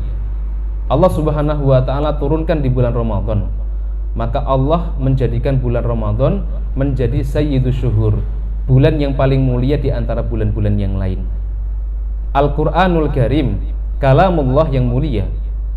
Allah Subhanahu wa Ta'ala turunkan di bulan Ramadan. Maka Allah menjadikan bulan Ramadan menjadi sayyidus syuhur, bulan yang paling mulia di antara bulan-bulan yang lain. Al-Quranul Karim, kalamullah yang mulia,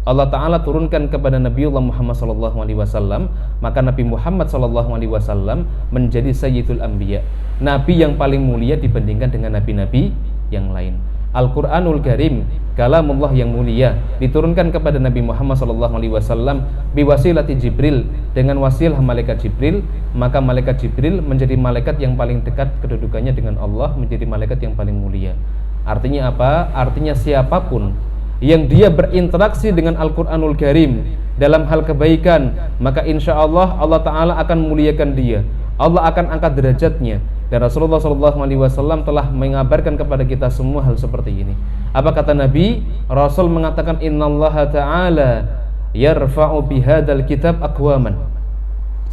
Allah Ta'ala turunkan kepada Nabiullah Muhammad SAW, maka Nabi Muhammad SAW menjadi Sayyidul Anbiya, Nabi yang paling mulia dibandingkan dengan Nabi-Nabi yang lain. Al-Quranul Karim, kalamullah yang mulia, diturunkan kepada Nabi Muhammad SAW biwasilati Jibril, dengan wasilah malaikat Jibril, maka malaikat Jibril menjadi malaikat yang paling dekat kedudukannya dengan Allah, menjadi malaikat yang paling mulia. Artinya apa? Artinya siapapun yang dia berinteraksi dengan Al-Quranul Karim dalam hal kebaikan, maka insya Allah Allah Ta'ala akan muliakan dia, Allah akan angkat derajatnya. Dan Rasulullah SAW telah mengabarkan kepada kita semua hal seperti ini. Apa kata Nabi? Rasul mengatakan, Innallaha ta'ala yarfa'u bihadal kitab aqwaman.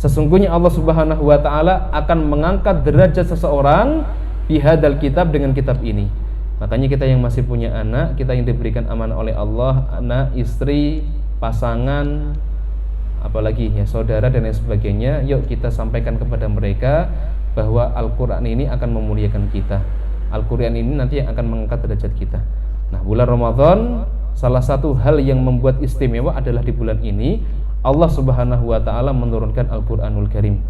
Sesungguhnya Allah Subhanahu wa Ta'ala akan mengangkat derajat seseorang bihadal kitab, dengan kitab ini. Makanya kita yang masih punya anak, kita yang diberikan amanah oleh Allah, anak, istri, pasangan, apalagi ya saudara dan lain sebagainya, yuk kita sampaikan kepada mereka bahwa Al-Quran ini akan memuliakan kita. Al-Quran ini nanti yang akan mengangkat derajat kita. Nah, bulan Ramadan, salah satu hal yang membuat istimewa adalah di bulan ini Allah Subhanahu wa Ta'ala menurunkan Al-Quranul Karim.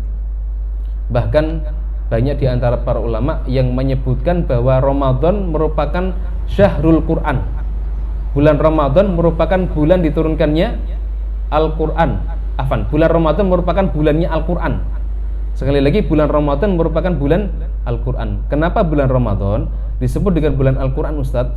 Bahkan banyak di antara para ulama yang menyebutkan bahwa Ramadan merupakan syahrul Quran. Bulan Ramadan merupakan bulan diturunkannya Al-Quran. Bulan Ramadan merupakan bulannya Al-Quran. Sekali lagi, bulan Ramadan merupakan bulan Al-Quran. Kenapa bulan Ramadan disebut dengan bulan Al-Quran, Ustadz?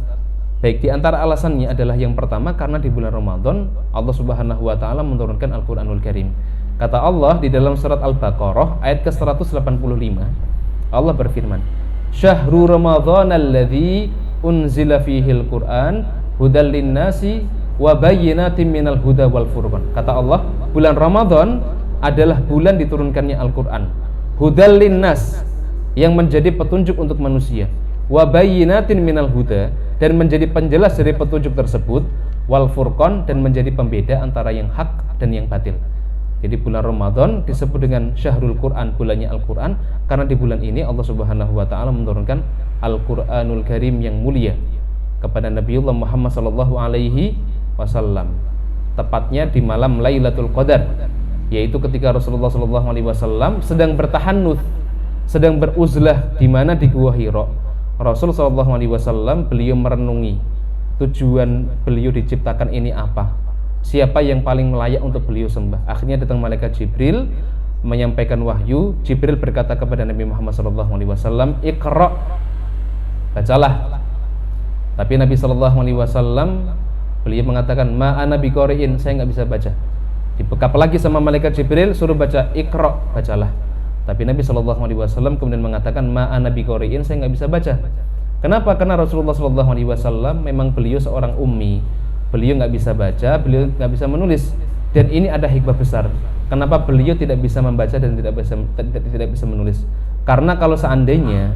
Baik, di antara alasannya adalah yang pertama, karena di bulan Ramadan Allah Subhanahu wa Ta'ala menurunkan Al-Quranul Karim. Kata Allah di dalam surat Al-Baqarah ayat ke-185, Allah berfirman, Syahrul Ramadhan alladzi unzila fihil Qur'an hudal linnasi wa bayyinatin minal huda wal furqan. Kata Allah, bulan Ramadan adalah bulan diturunkannya Al-Quran, hudal linnas, yang menjadi petunjuk untuk manusia, wa bayyinatin minal huda, dan menjadi penjelas dari petunjuk tersebut, wal furqan, dan menjadi pembeda antara yang hak dan yang batil. Jadi bulan Ramadan disebut dengan Syahrul Quran, bulannya Al-Quran, karena di bulan ini Allah Subhanahu wa Ta'ala menurunkan Al-Quranul Karim yang mulia kepada Nabiullah Muhammad sallallahu alaihi wasallam, tepatnya di malam Lailatul Qadar, yaitu ketika Rasulullah sallallahu alaihi wasallam sedang bertahannuts, sedang beruzlah di mana di Gua Hira. Rasul sallallahu alaihi wasallam beliau merenungi tujuan beliau diciptakan ini apa, siapa yang paling layak untuk beliau sembah. Akhirnya datang malaikat Jibril menyampaikan wahyu. Jibril berkata kepada Nabi Muhammad SAW, Iqra, bacalah. Tapi Nabi SAW beliau mengatakan, Ma ana biqari'in, saya nggak bisa baca. Dibekap lagi sama malaikat Jibril, suruh baca, Iqra, bacalah. Tapi Nabi SAW kemudian mengatakan, Ma ana biqari'in, saya nggak bisa baca. Kenapa? Karena Rasulullah SAW memang beliau seorang ummi. Beliau nggak bisa baca, beliau nggak bisa menulis, dan ini ada hikmah besar. Kenapa beliau tidak bisa membaca dan tidak bisa menulis? Karena kalau seandainya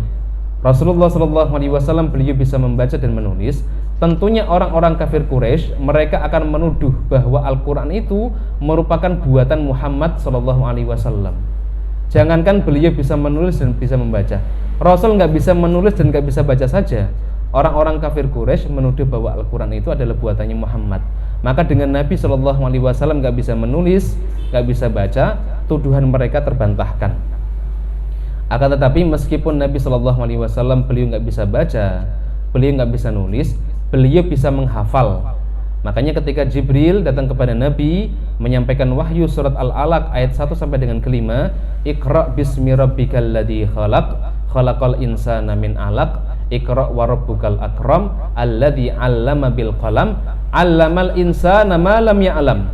Rasulullah Shallallahu Alaihi Wasallam beliau bisa membaca dan menulis. Tentunya orang-orang kafir Quraisy mereka akan menuduh bahwa Al-Quran itu merupakan buatan Muhammad Shallallahu Alaihi Wasallam. Jangankan beliau bisa menulis dan bisa membaca, Rasul nggak bisa menulis dan nggak bisa baca saja. Orang-orang kafir Quraisy menuduh bahwa Al-Quran itu adalah buatannya Muhammad. Maka dengan Nabi Shallallahu Alaihi Wasallam nggak bisa menulis, nggak bisa baca, tuduhan mereka terbantahkan. Akan tetapi meskipun Nabi Shallallahu Alaihi Wasallam beliau nggak bisa baca, beliau nggak bisa nulis, beliau bisa menghafal. Makanya ketika Jibril datang kepada Nabi menyampaikan wahyu surat Al-Alaq ayat 1 sampai dengan kelima, Iqra bismi rabbikal ladzi khalaq, khalaqal insana min 'alaq, Iqra wa rabbukal akram, alladzi 'allama bil qalam, 'allamal insana ma lam ya'lam.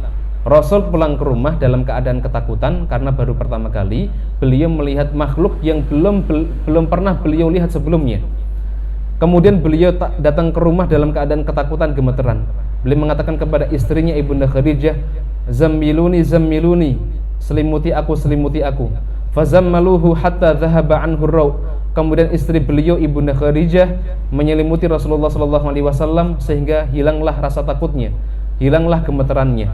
Rasul pulang ke rumah dalam keadaan ketakutan karena baru pertama kali beliau melihat makhluk yang belum pernah beliau lihat sebelumnya. Kemudian beliau datang ke rumah dalam keadaan ketakutan gemeteran. Beliau mengatakan kepada istrinya Ibunda Khadijah, "Zammiluni, zammiluni, selimuti aku, selimuti aku." Fazammaluhu hatta dhahaba anhu raw. Kemudian istri beliau Ibunda Khadijah menyelimuti Rasulullah sallallahu alaihi wasallam sehingga hilanglah rasa takutnya, hilanglah gemeterannya.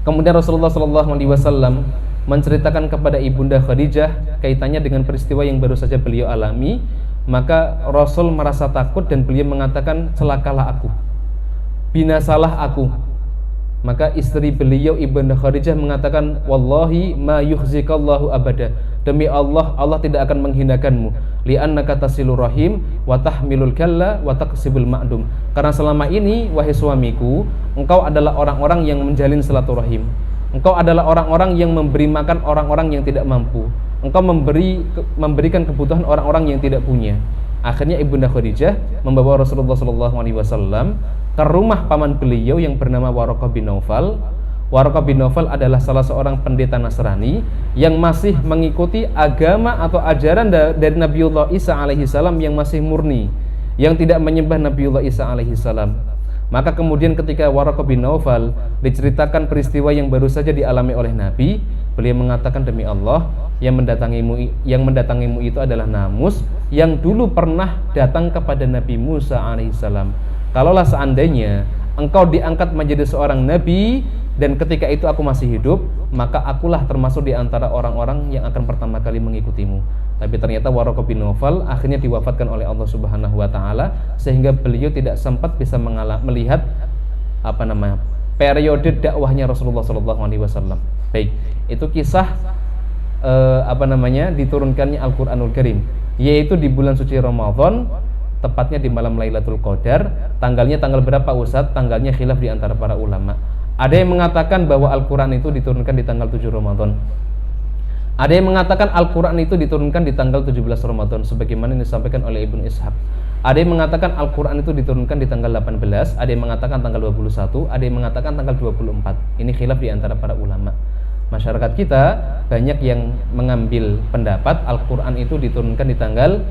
Kemudian Rasulullah sallallahu alaihi wasallam menceritakan kepada Ibunda Khadijah kaitannya dengan peristiwa yang baru saja beliau alami. Maka Rasul merasa takut dan beliau mengatakan, celakalah aku, binasalah aku. Maka istri beliau Ibunda Khadijah mengatakan, wallahi ma yukhzikallahu abada, demi Allah, Allah tidak akan menghinakanmu, li'annaka tasilur rahim wa tahmilul kalla wa taqsibul ma'dum. Karena selama ini wahai suamiku, engkau adalah orang-orang yang menjalin silaturahim, engkau adalah orang-orang yang memberi makan orang-orang yang tidak mampu, engkau memberikan kebutuhan orang-orang yang tidak punya. Akhirnya Ibunda Khadijah membawa Rasulullah SAW ke rumah paman beliau yang bernama Waraqah bin Naufal. Waraqah bin Naufal adalah salah seorang pendeta Nasrani yang masih mengikuti agama atau ajaran dari Nabiullah Isa alaihissalam yang masih murni, yang tidak menyembah Nabiullah Isa alaihissalam. Maka kemudian ketika Waraqah bin Naufal diceritakan peristiwa yang baru saja dialami oleh Nabi, beliau mengatakan, demi Allah, yang mendatangimu itu adalah Namus yang dulu pernah datang kepada Nabi Musa alaihissalam. Kalaulah seandainya engkau diangkat menjadi seorang nabi dan ketika itu aku masih hidup, maka akulah termasuk di antara orang-orang yang akan pertama kali mengikutimu. Tapi ternyata Waraqah bin Naufal akhirnya diwafatkan oleh Allah Subhanahu wa taala sehingga beliau tidak sempat bisa melihat periode dakwahnya Rasulullah sallallahu alaihi wasallam. Baik, itu kisah diturunkannya Al-Qur'anul Karim, yaitu di bulan suci Ramadan, tepatnya di malam Lailatul Qadar. Tanggalnya tanggal berapa Ustaz? Tanggalnya khilaf di antara para ulama. Ada yang mengatakan bahwa Al-Qur'an itu diturunkan di tanggal 7 Ramadan. Ada yang mengatakan Al-Qur'an itu diturunkan di tanggal 17 Ramadan sebagaimana yang disampaikan oleh Ibnu Ishaq. Ada yang mengatakan Al-Qur'an itu diturunkan di tanggal 18, ada yang mengatakan tanggal 21, ada yang mengatakan tanggal 24. Ini khilaf di antara para ulama. Masyarakat kita banyak yang mengambil pendapat Al-Qur'an itu diturunkan di tanggal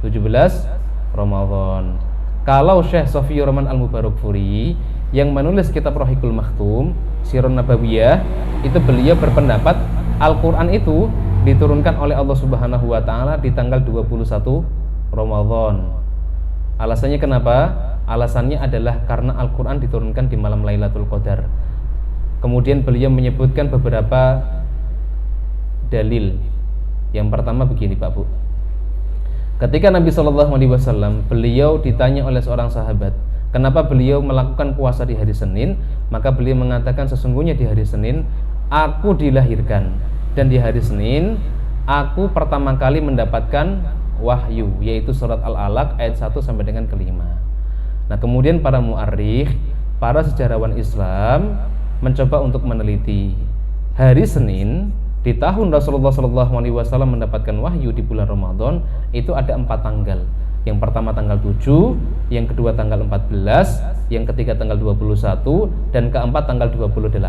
17 Ramadan. Kalau Syekh Sofiyur Rahman Al-Mubarakfuri yang menulis kitab Rohiqul Makhtum, Sirun Nabawiyah, itu beliau berpendapat Al-Qur'an itu diturunkan oleh Allah Subhanahu wa taala di tanggal 21 Ramadan. Alasannya kenapa? Alasannya adalah karena Al-Qur'an diturunkan di malam Lailatul Qadar. Kemudian beliau menyebutkan beberapa dalil. Yang pertama begini Pak Bu. Ketika Nabi SAW beliau ditanya oleh seorang sahabat, kenapa beliau melakukan puasa di hari Senin? Maka beliau mengatakan, sesungguhnya di hari Senin aku dilahirkan, dan di hari Senin aku pertama kali mendapatkan wahyu, yaitu surat Al-Alaq ayat 1 sampai dengan kelima. Nah kemudian para mu'arrikh, para sejarawan Islam mencoba untuk meneliti hari Senin di tahun Rasulullah SAW mendapatkan wahyu di bulan Ramadan itu ada 4 tanggal. Yang pertama tanggal 7, yang kedua tanggal 14, yang ketiga tanggal 21, dan keempat tanggal 28.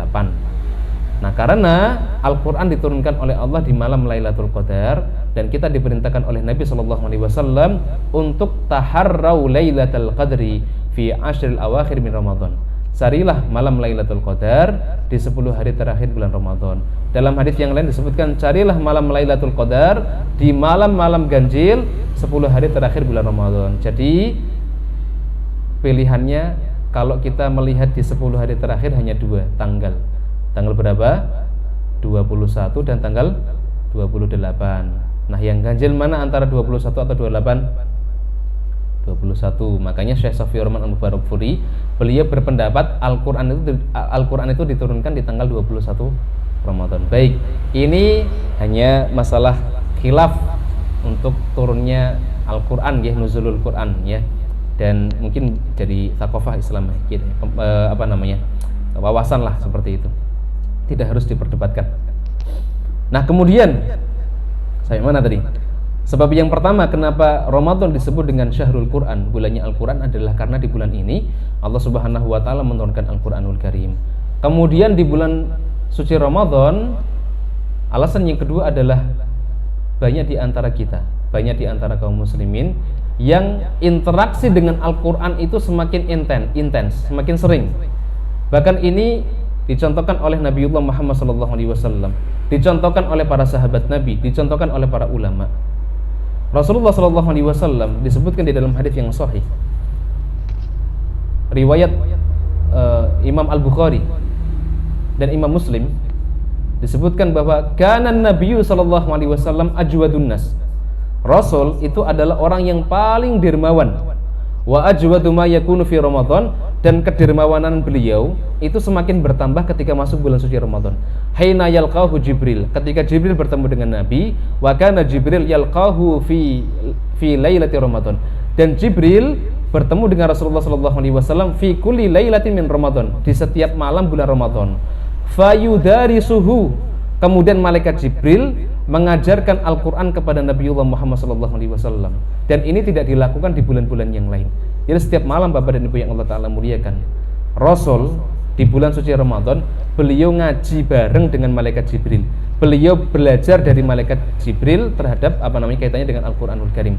Nah karena Al-Quran diturunkan oleh Allah di malam Lailatul Qadar, dan kita diperintahkan oleh Nabi SAW untuk taharrau Lailatul Qadri fi ashril awakhir min Ramadan. carilah malam Lailatul Qadar di 10 hari terakhir bulan Ramadan. Dalam hadis yang lain disebutkan carilah malam Lailatul Qadar di malam-malam ganjil 10 hari terakhir bulan Ramadan. Jadi pilihannya kalau kita melihat di 10 hari terakhir hanya 2 tanggal. Tanggal berapa? 21 dan tanggal 28. Nah, yang ganjil mana antara 21 atau 28? 21. Makanya Syekh Shafi'i Rahman Al-Mubarakfuri beliau berpendapat Al-Qur'an itu diturunkan di tanggal 21 Ramadan. Baik, ini hanya masalah khilaf untuk turunnya Al-Qur'an ya, nuzulul Qur'an ya. Dan mungkin jadi thaqafah Islam gitu, wawasan lah seperti itu. Tidak harus diperdebatkan. Nah, kemudian saya mana tadi? Sebab yang pertama kenapa Ramadan disebut dengan Syahrul Quran, bulannya Al-Quran, adalah karena di bulan ini Allah Subhanahu wa taala menurunkan Al-Qur'anul Karim. Kemudian di bulan suci Ramadan, alasan yang kedua adalah banyak di antara kita, banyak di antara kaum muslimin yang interaksi dengan Al-Qur'an itu semakin intens, semakin sering. Bahkan ini dicontohkan oleh Nabiullah Muhammad SAW, dicontohkan oleh para sahabat Nabi, dicontohkan oleh para ulama. Rasulullah SAW disebutkan di dalam hadis yang sahih, riwayat Imam Al-Bukhari dan Imam Muslim, disebutkan bahwa kana Nabiyyu SAW ajwadun nas. Rasul itu adalah orang yang paling dermawan. Wa ajwadu ma yakunu fi Ramadan, dan kedermawanan beliau itu semakin bertambah ketika masuk bulan suci Ramadan. Haina yalqahu Jibril, ketika Jibril bertemu dengan Nabi, wa kana Jibril yalqahu fi lailati Ramadan, dan Jibril bertemu dengan Rasulullah SAW fi kulli lailatin min Ramadan, di setiap malam bulan Ramadan. Fayudarisuhu, kemudian malaikat Jibril mengajarkan Al-Qur'an kepada Nabiullah Muhammad SAW, dan ini tidak dilakukan di bulan-bulan yang lain. Jadi setiap malam Bapak dan Ibu yang Allah Ta'ala muliakan, Rasul di bulan suci Ramadan beliau ngaji bareng dengan malaikat Jibril. Beliau belajar dari malaikat Jibril terhadap kaitannya dengan Al-Qur'anul Karim.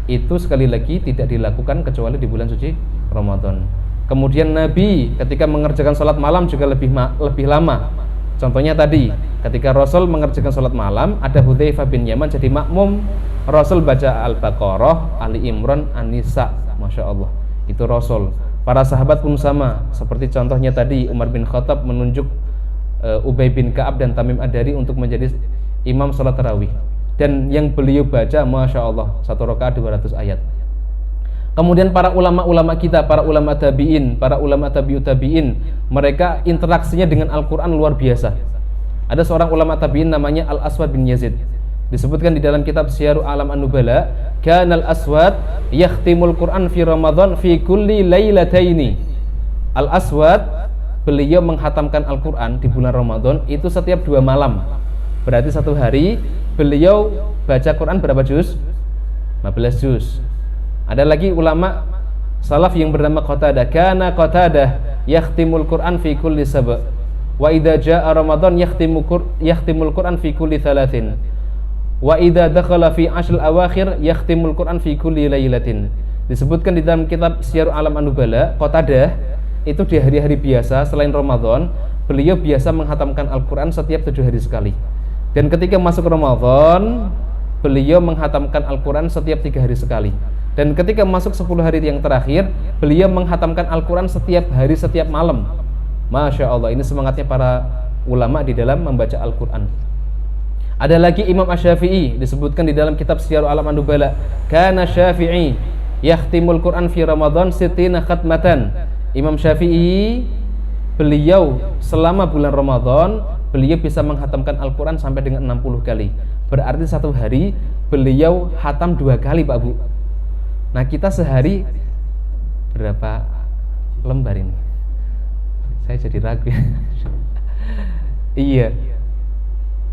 Itu sekali lagi tidak dilakukan kecuali di bulan suci Ramadan. Kemudian Nabi ketika mengerjakan sholat malam juga lebih lama. Contohnya tadi, ketika Rasul mengerjakan sholat malam, ada Hudzaifah bin Yaman jadi makmum. Rasul baca Al-Baqarah, Ali Imran, An-Nisa, Masya Allah, itu Rasul. Para sahabat pun sama, seperti contohnya tadi Umar bin Khattab menunjuk Ubay bin Ka'ab dan Tamim Ad-Dari untuk menjadi imam sholat tarawih, dan yang beliau baca Masya Allah 1 rakaat 200 ayat. Kemudian para ulama-ulama kita, para ulama tabi'in, para ulama tabi'ut tabi'in, mereka interaksinya dengan Al-Quran luar biasa. Ada seorang ulama tabi'in namanya Al-Aswad bin Yazid, disebutkan di dalam kitab Syiaru A'lam An-Nubala, kana Al-Aswad yakhtimul Quran fi Ramadan fi kulli lailataini. Al-Aswad beliau menghatamkan Al-Quran di bulan Ramadan itu setiap 2 malam. Berarti 1 hari beliau baca Quran berapa juz? 15 juz. Ada lagi ulama salaf yang bernama Qatadah, kana Qatadah yakhtimul Quran fi kulli sab', wa idza jaa Ramadan yakhtimul Quran fi kulli 3, wa idza dakhala fi 'ashr awakhir yakhtimul Quran fi kulli lailatin. Disebutkan di dalam kitab Syiar A'lam An-Nubala, Qatadah itu di hari-hari biasa selain Ramadan beliau biasa menghatamkan Al-Quran setiap 7 hari sekali, dan ketika masuk Ramadan beliau menghatamkan Al-Quran setiap 3 hari sekali, dan ketika masuk 10 hari yang terakhir beliau menghatamkan Al-Quran setiap hari, setiap malam. Masya Allah, ini semangatnya para ulama di dalam membaca Al-Quran. Ada lagi Imam Asy-Syafi'i, disebutkan di dalam kitab Syiar A'lam An-Nubala, kana Syafi'i yakhtimul Quran fi Ramadan 60 khatmatan. Imam Syafi'i beliau selama bulan Ramadan beliau bisa menghatamkan Al-Quran sampai dengan 60 kali. Berarti 1 hari beliau hatam 2 kali, Pak Bu. Nah, kita sehari berapa lembar ini? Saya jadi ragu ya. Iya,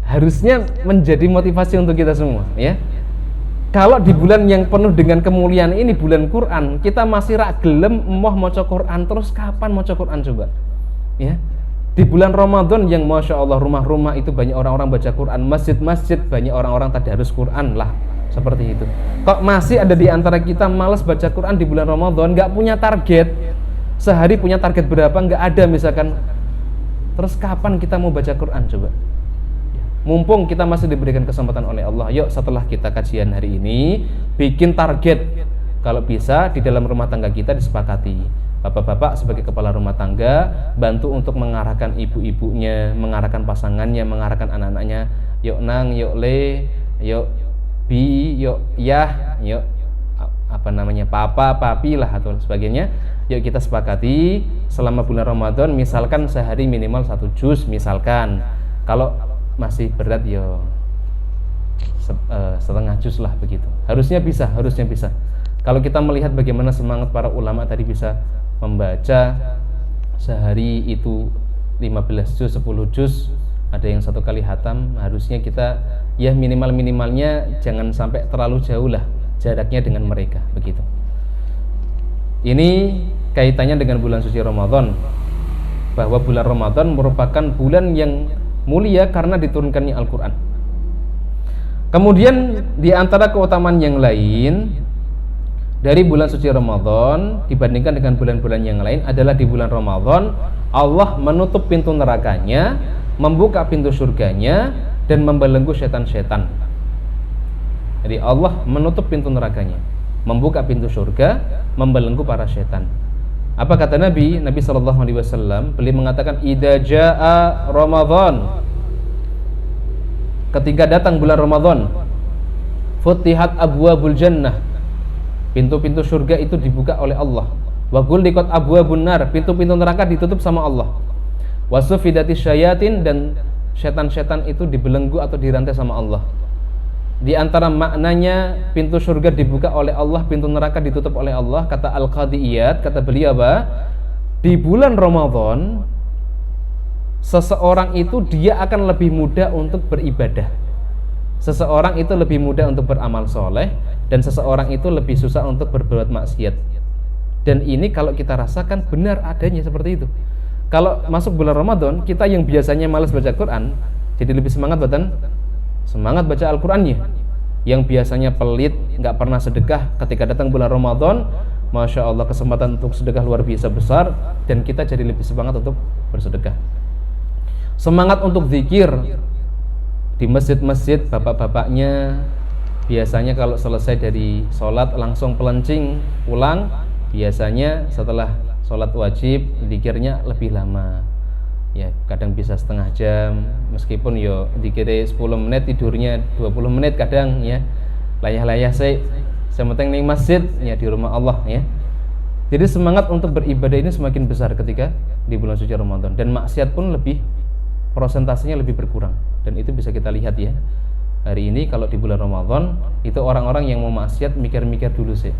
harusnya menjadi motivasi untuk kita semua ya. Kalau di bulan yang penuh dengan kemuliaan ini, bulan Quran, kita masih rak gelem emoh maca Quran, terus kapan maca Quran coba? Ya. Di bulan Ramadan yang Masya Allah rumah-rumah itu banyak orang-orang baca Quran, masjid-masjid banyak orang-orang tadarus Quran lah, seperti itu. Kok masih ada di antara kita malas baca Quran di bulan Ramadan, nggak punya target, Sehari punya target berapa? Nggak ada misalkan. Terus kapan kita mau baca Quran coba? Mumpung kita masih diberikan kesempatan oleh Allah, yuk setelah kita kajian hari ini bikin target. Kalau bisa di dalam rumah tangga kita disepakati, bapak-bapak sebagai kepala rumah tangga bantu untuk mengarahkan ibu-ibunya, mengarahkan pasangannya, mengarahkan anak-anaknya. Yuk nang, yuk le, yuk bi, yuk yah, yuk papa, papi lah atau sebagainya. Yuk kita sepakati selama bulan Ramadan misalkan sehari minimal 1 juz misalkan. Kalau masih berat yo setengah juz lah begitu. Harusnya bisa. Kalau kita melihat bagaimana semangat para ulama tadi bisa membaca sehari itu 15 juz, 10 juz, ada yang 1 kali hatam, harusnya kita ya minimalnya jangan sampai terlalu jauh lah jaraknya dengan mereka begitu. Ini kaitannya dengan bulan suci Ramadan, bahwa bulan Ramadan merupakan bulan yang mulia karena diturunkannya Al-Quran. Kemudian di antara keutamaan yang lain dari bulan suci Ramadan dibandingkan dengan bulan-bulan yang lain adalah di bulan Ramadan Allah menutup pintu nerakanya, membuka pintu surganya, dan membelenggu setan-setan. Jadi Allah menutup pintu nerakanya, membuka pintu surga, membelenggu para setan. Apa kata Nabi SAW? Beliau mengatakan, idza jaa Ramadan, ketika datang bulan Ramadan, futihat abwabul jannah, pintu-pintu surga itu dibuka oleh Allah. Wa ghulliqat abwabun nar, pintu-pintu neraka ditutup sama Allah. Wa sufidatis syayatin, dan setan-setan itu dibelenggu atau dirantai sama Allah. Di antara maknanya pintu surga dibuka oleh Allah, pintu neraka ditutup oleh Allah. Kata Al-Qadiyat, kata beliau apa? Di bulan Ramadan seseorang itu dia akan lebih mudah untuk beribadah. Seseorang itu lebih mudah untuk beramal soleh, dan seseorang itu lebih susah untuk berbuat maksiat. Dan ini kalau kita rasakan benar adanya seperti itu. Kalau masuk bulan Ramadan, kita yang biasanya malas baca Quran jadi lebih semangat baca Al-Qurannya. Yang biasanya pelit, nggak pernah sedekah, ketika datang bulan Ramadan, Masya Allah kesempatan untuk sedekah luar biasa besar, dan kita jadi lebih semangat untuk bersedekah. Semangat untuk zikir di masjid-masjid, bapak-bapaknya biasanya kalau selesai dari sholat langsung pelencing pulang. Biasanya setelah sholat wajib zikirnya lebih lama, ya kadang bisa setengah jam, meskipun yo dikira 10 menit, tidurnya 20 menit kadang ya. Layah-layah sementing ning masjid ya, di rumah Allah ya. Jadi semangat untuk beribadah ini semakin besar ketika di bulan suci Ramadan, dan maksiat pun lebih, prosentasenya lebih berkurang. Dan itu bisa kita lihat ya. Hari ini kalau di bulan Ramadan itu orang-orang yang mau maksiat mikir-mikir dulu sih.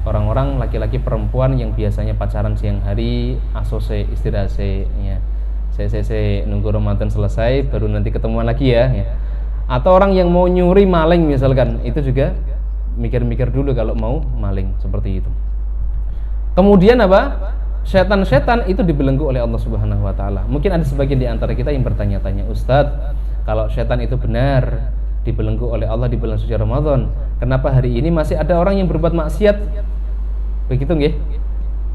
Orang-orang laki-laki perempuan yang biasanya pacaran siang hari, asose istirahat ya. Saya nunggu Ramadan selesai baru nanti ketemuan lagi ya. Atau orang yang mau nyuri maling misalkan, itu juga mikir-mikir dulu kalau mau maling, seperti itu. Kemudian apa? Setan-setan itu dibelenggu oleh Allah Subhanahu wa taala. Mungkin ada sebagian di antara kita yang bertanya-tanya, Ustadz, kalau setan itu benar dibelenggu oleh Allah di bulan suci Ramadan, kenapa hari ini masih ada orang yang berbuat maksiat? Begitu nggih?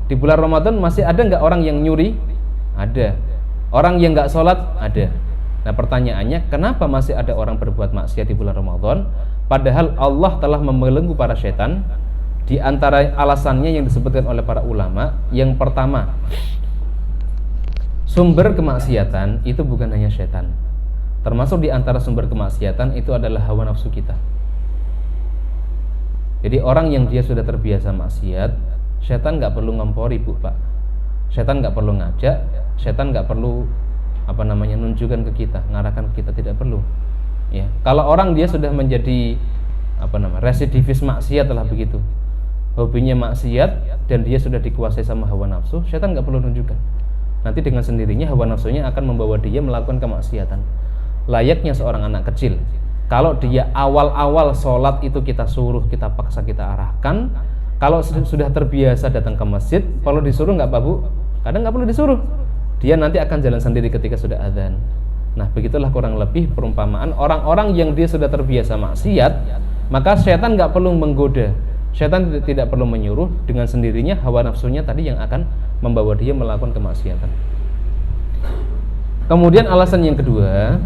Di bulan Ramadan masih ada nggak orang yang nyuri? Ada. Orang yang nggak sholat? Ada. Nah pertanyaannya, kenapa masih ada orang berbuat maksiat di bulan Ramadan? Padahal Allah telah membelenggu para setan. Di antara alasannya yang disebutkan oleh para ulama, yang pertama, sumber kemaksiatan itu bukan hanya setan. Termasuk di antara sumber kemaksiatan itu adalah hawa nafsu kita. Jadi orang yang dia sudah terbiasa maksiat, setan nggak perlu ngempori bu pak, setan nggak perlu ngajak, setan nggak perlu nunjukkan ke kita, ngarahkan ke kita, tidak perlu. Ya, kalau orang dia sudah menjadi residivis maksiat lah begitu, hobinya maksiat, dan dia sudah dikuasai sama hawa nafsu, setan nggak perlu nunjukkan. Nanti dengan sendirinya hawa nafsunya akan membawa dia melakukan kemaksiatan. Layaknya seorang anak kecil, kalau dia awal-awal sholat itu kita suruh, kita paksa, kita arahkan. Kalau sudah terbiasa datang ke masjid, perlu disuruh nggak Pak Bu? Kadang nggak perlu disuruh, dia nanti akan jalan sendiri ketika sudah adzan. Nah begitulah kurang lebih perumpamaan orang-orang yang dia sudah terbiasa maksiat, maka setan nggak perlu menggoda, Setan tidak perlu menyuruh, dengan sendirinya hawa nafsunya tadi yang akan membawa dia melakukan kemaksiatan. Kemudian alasan yang kedua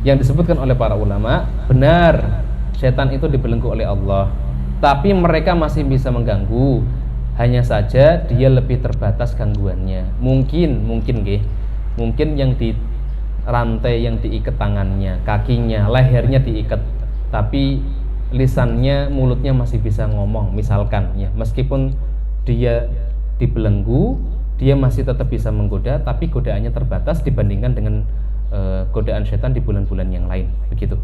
yang disebutkan oleh para ulama, benar setan itu dibelenggu oleh Allah, tapi mereka masih bisa mengganggu. Hanya saja dia lebih terbatas gangguannya. Mungkin yang di rantai yang diikat tangannya, kakinya, lehernya diikat, tapi lisannya, mulutnya masih bisa ngomong, misalkan ya. Meskipun dia dibelenggu, dia masih tetap bisa menggoda, tapi godaannya terbatas dibandingkan dengan godaan setan di bulan-bulan yang lain, begitu.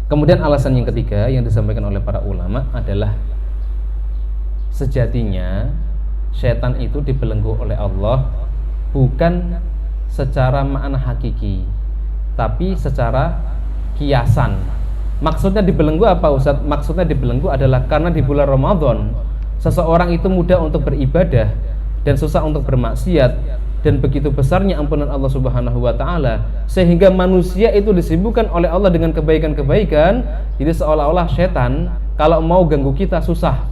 Kemudian alasan yang ketiga yang disampaikan oleh para ulama adalah sejatinya setan itu dibelenggu oleh Allah bukan secara makna hakiki, tapi secara kiasan. Maksudnya dibelenggu apa Ustaz? Maksudnya dibelenggu adalah karena di bulan Ramadan seseorang itu mudah untuk beribadah dan susah untuk bermaksiat, dan begitu besarnya ampunan Allah Subhanahu wa taala sehingga manusia itu disibukkan oleh Allah dengan kebaikan-kebaikan. Jadi seolah-olah setan kalau mau ganggu kita susah.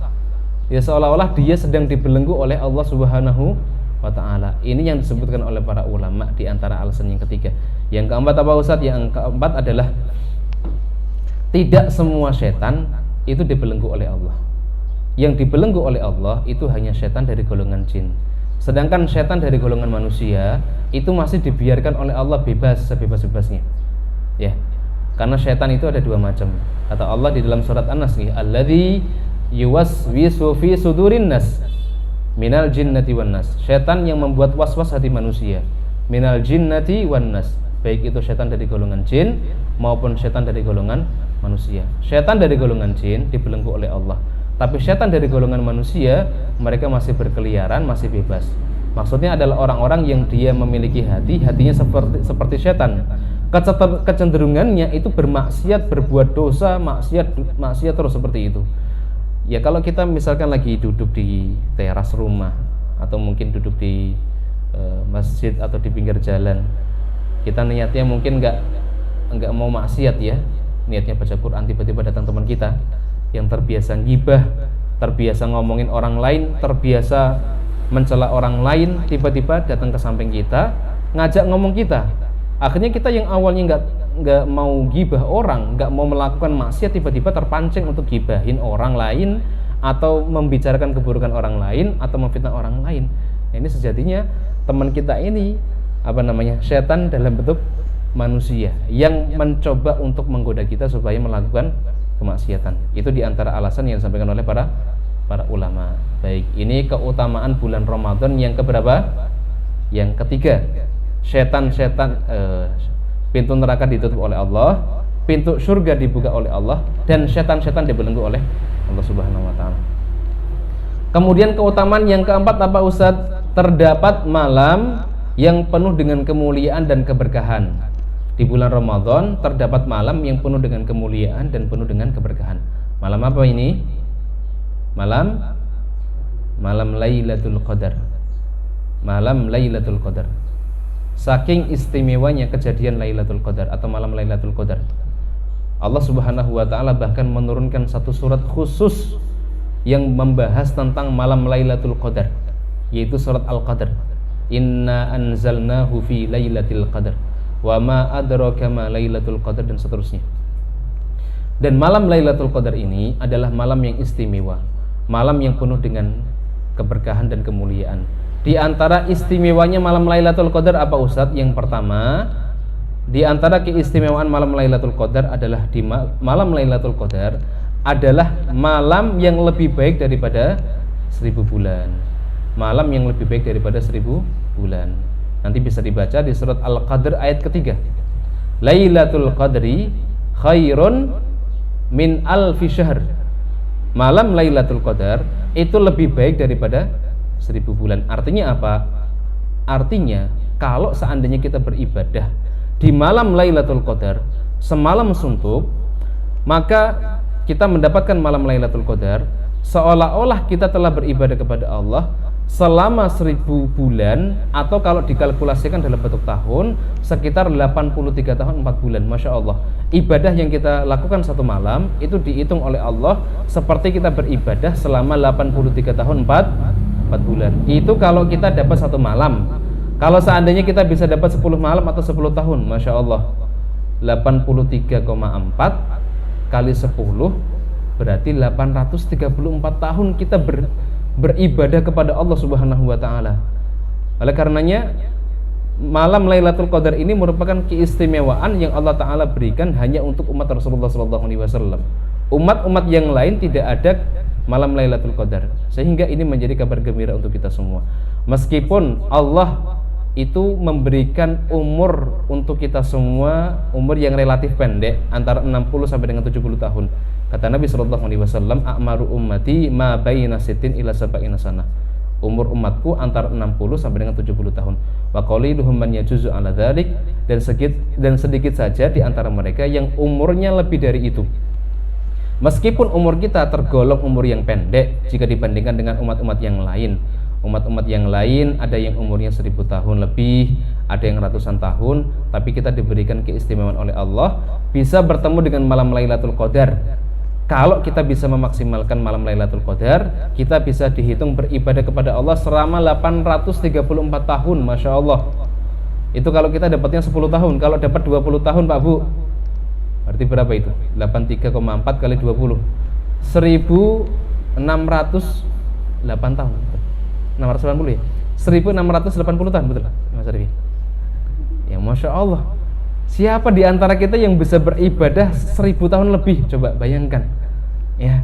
Ya, seolah-olah dia sedang dibelenggu oleh Allah Subhanahu wa taala. Ini yang disebutkan oleh para ulama di antara alasan yang ketiga. Yang keempat apa Ustaz? Yang keempat adalah tidak semua setan itu dibelenggu oleh Allah. Yang dibelenggu oleh Allah itu hanya setan dari golongan jin. Sedangkan setan dari golongan manusia itu masih dibiarkan oleh Allah bebas sebebas-bebasnya. Ya. Karena setan itu ada dua macam. Kata Allah di dalam surat An-Nas, alladzi yuwaswisu fi sudurin nas minal jinnati wan nas. Setan yang membuat was-was hati manusia. Minal jinnati wan nas. Baik itu setan dari golongan jin maupun setan dari golongan manusia. Setan dari golongan jin dibelenggu oleh Allah. Tapi setan dari golongan manusia, mereka masih berkeliaran, masih bebas. Maksudnya adalah orang-orang yang dia memiliki hatinya seperti setan. Kecenderungannya itu bermaksiat, berbuat dosa, maksiat terus seperti itu. Ya kalau kita misalkan lagi duduk di teras rumah atau mungkin duduk di masjid atau di pinggir jalan, kita niatnya mungkin nggak mau maksiat ya, niatnya baca Quran, tiba-tiba datang teman kita yang terbiasa ngibah, terbiasa ngomongin orang lain, terbiasa mencela orang lain, tiba-tiba datang ke samping kita, ngajak ngomong kita. Akhirnya kita yang awalnya nggak mau gibah orang, nggak mau melakukan maksiat, tiba-tiba terpancing untuk gibahin orang lain atau membicarakan keburukan orang lain atau memfitnah orang lain. Nah, ini sejatinya teman kita ini setan dalam bentuk manusia yang mencoba untuk menggoda kita supaya melakukan kemaksiatan. Itu diantara alasan yang disampaikan oleh para ulama. Baik, ini keutamaan bulan Ramadan yang keberapa? Yang ketiga. Setan-setan pintu neraka ditutup oleh Allah, pintu surga dibuka oleh Allah, dan setan-setan dibelenggu oleh Allah Subhanahu wa taala. Kemudian keutamaan yang keempat apa Ustaz? Terdapat malam yang penuh dengan kemuliaan dan keberkahan. Di bulan Ramadan terdapat malam yang penuh dengan kemuliaan dan penuh dengan keberkahan. Malam apa ini? Malam Lailatul Qadar. Malam Lailatul Qadar. Saking istimewanya kejadian Lailatul Qadar atau malam Lailatul Qadar, Allah Subhanahu wa taala bahkan menurunkan satu surat khusus yang membahas tentang malam Lailatul Qadar, yaitu surat Al-Qadar. Inna anzalnahu fi Lailatul Qadar. Wa ma adraka ma Lailatul Qadar, dan seterusnya. Dan malam Lailatul Qadar ini adalah malam yang istimewa, malam yang penuh dengan keberkahan dan kemuliaan. Di antara istimewanya malam Lailatul Qadar apa Ustadz? Yang pertama, di antara keistimewaan malam Lailatul Qadar adalah di malam Lailatul Qadar adalah malam yang lebih baik daripada 1000 bulan. Malam yang lebih baik daripada 1000 bulan. Nanti bisa dibaca di surat Al-Qadr ayat ketiga. Lailatul Qadri khairun min alfi syahr. Malam Lailatul Qadar itu lebih baik daripada 1000 bulan. Artinya apa? Artinya kalau seandainya kita beribadah di malam Lailatul Qadar semalam suntuk, maka kita mendapatkan malam Lailatul Qadar seolah-olah kita telah beribadah kepada Allah selama 1000 bulan, atau kalau dikalkulasikan dalam bentuk tahun sekitar 83 tahun 4 bulan. Masya Allah, ibadah yang kita lakukan satu malam itu dihitung oleh Allah seperti kita beribadah selama 83 tahun 4 bulan. Itu kalau kita dapat satu malam. Kalau seandainya kita bisa dapat 10 malam atau 10 tahun, Masya Allah, 83,4 kali 10 berarti 834 tahun kita beribadah kepada Allah Subhanahu wa taala. Oleh karenanya malam Lailatul Qadar ini merupakan keistimewaan yang Allah taala berikan hanya untuk umat Rasulullah sallallahu alaihi wasallam. Umat-umat yang lain tidak ada malam Lailatul Qadar. Sehingga ini menjadi kabar gembira untuk kita semua. Meskipun Allah itu memberikan umur untuk kita semua, umur yang relatif pendek antara 60 sampai dengan 70 tahun. Kata Nabi sallallahu alaihi wasallam, "A'maru ummati ma baina sittin ila sab'ina sanah." Umur umatku antara 60 sampai dengan 70 tahun. Wa qaliluhum man yajuzu 'ala dzalik, dan sedikit saja di antara mereka yang umurnya lebih dari itu. Meskipun umur kita tergolong umur yang pendek jika dibandingkan dengan umat-umat yang lain. Umat-umat yang lain ada yang umurnya 1000 tahun lebih, ada yang ratusan tahun, tapi kita diberikan keistimewaan oleh Allah bisa bertemu dengan malam Lailatul Qadar. Kalau kita bisa memaksimalkan malam Lailatul Qadar, kita bisa dihitung beribadah kepada Allah selama 834 tahun, Masya Allah. Itu kalau kita dapatnya 10 tahun. Kalau dapat 20 tahun Pak Bu, berarti berapa itu? 83,4 kali 20, 1608 tahun. 680 ya? 1680 tahun, betul Mas Arif? Ya Masya Allah. Siapa di antara kita yang bisa beribadah 1000 tahun lebih? Coba bayangkan. Ya,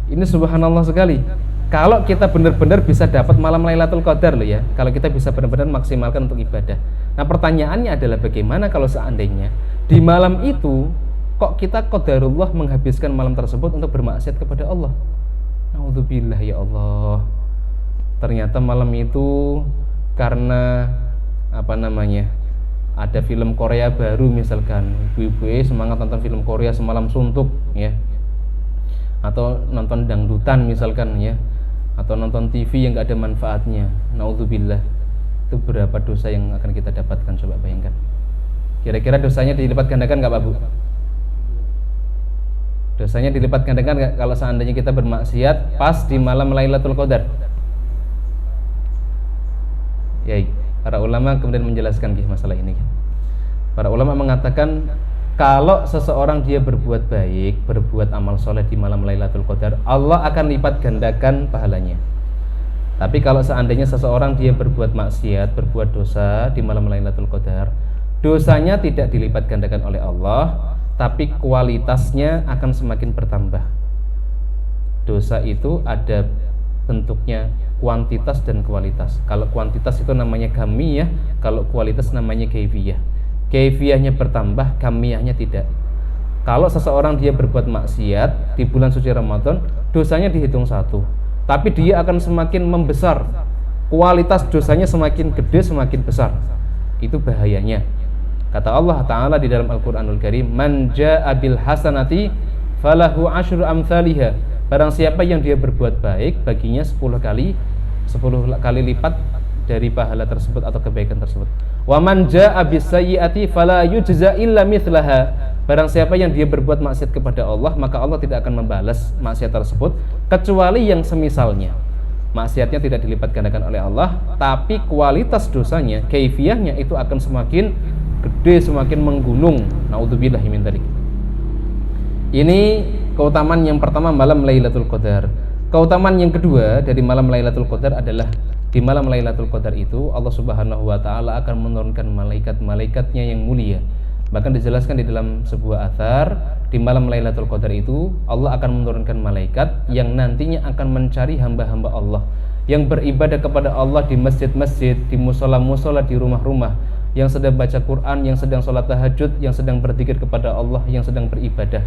ini subhanallah sekali. Kalau kita benar-benar bisa dapat malam Lailatul Qadar loh ya, kalau kita bisa benar-benar maksimalkan untuk ibadah. Nah pertanyaannya adalah bagaimana kalau seandainya di malam itu kok kita qadarullah menghabiskan malam tersebut untuk bermaksiat kepada Allah? Naudzubillah ya Allah. Ternyata malam itu karena ada film Korea baru misalkan, ibu-ibu semangat nonton film Korea semalam suntuk ya, atau nonton dangdutan misalkan ya, atau nonton TV yang gak ada manfaatnya. Naudzubillah. Itu berapa dosa yang akan kita dapatkan, coba bayangkan. Kira-kira dosanya dilipat gandakan gak Pak Bu? Dosanya dilipat gandakan gak kalau seandainya kita bermaksiat pas di malam Lailatul Qadar? Ya, para ulama kemudian menjelaskan masalah ini. Para ulama mengatakan kalau seseorang dia berbuat baik, berbuat amal soleh di malam Lailatul Qadar, Allah akan lipat gandakan pahalanya. Tapi kalau seandainya seseorang dia berbuat maksiat, berbuat dosa di malam Lailatul Qadar, dosanya tidak dilipat gandakan oleh Allah, tapi kualitasnya akan semakin bertambah. Dosa itu ada bentuknya kuantitas dan kualitas. Kalau kuantitas itu namanya kamiyah, kalau kualitas namanya kaifiyah. Kaifiyahnya bertambah, kamiyahnya tidak. Kalau seseorang dia berbuat maksiat di bulan suci Ramadan, dosanya dihitung 1, tapi dia akan semakin membesar. Kualitas dosanya semakin gede, semakin besar. Itu bahayanya. Kata Allah Ta'ala di dalam Al-Quranul Karim, "Man ja'a bil hasanati falahu asyru amthaliha." Barang siapa yang dia berbuat baik, baginya 10 kali lipat dari pahala tersebut atau kebaikan tersebut. Wa man jaa'a bis-sayyi'ati fala yujza illa mithlaha. Barang siapa yang dia berbuat maksiat kepada Allah, maka Allah tidak akan membalas maksiat tersebut kecuali yang semisalnya. Maksiatnya tidak dilipat gandakan oleh Allah, tapi kualitas dosanya, kaifiyahnya itu akan semakin gede, semakin menggunung. Naudzubillahi min dzalik. Ini keutamaan yang pertama malam Lailatul Qadar. Keutamaan yang kedua dari malam Lailatul Qadar adalah di malam Lailatul Qadar itu Allah Subhanahu wa taala akan menurunkan malaikat-malaikatnya yang mulia. Bahkan dijelaskan di dalam sebuah atsar, di malam Lailatul Qadar itu Allah akan menurunkan malaikat yang nantinya akan mencari hamba-hamba Allah yang beribadah kepada Allah di masjid-masjid, di musola-musola, di rumah-rumah, yang sedang baca Quran, yang sedang sholat tahajud, yang sedang berzikir kepada Allah, yang sedang beribadah.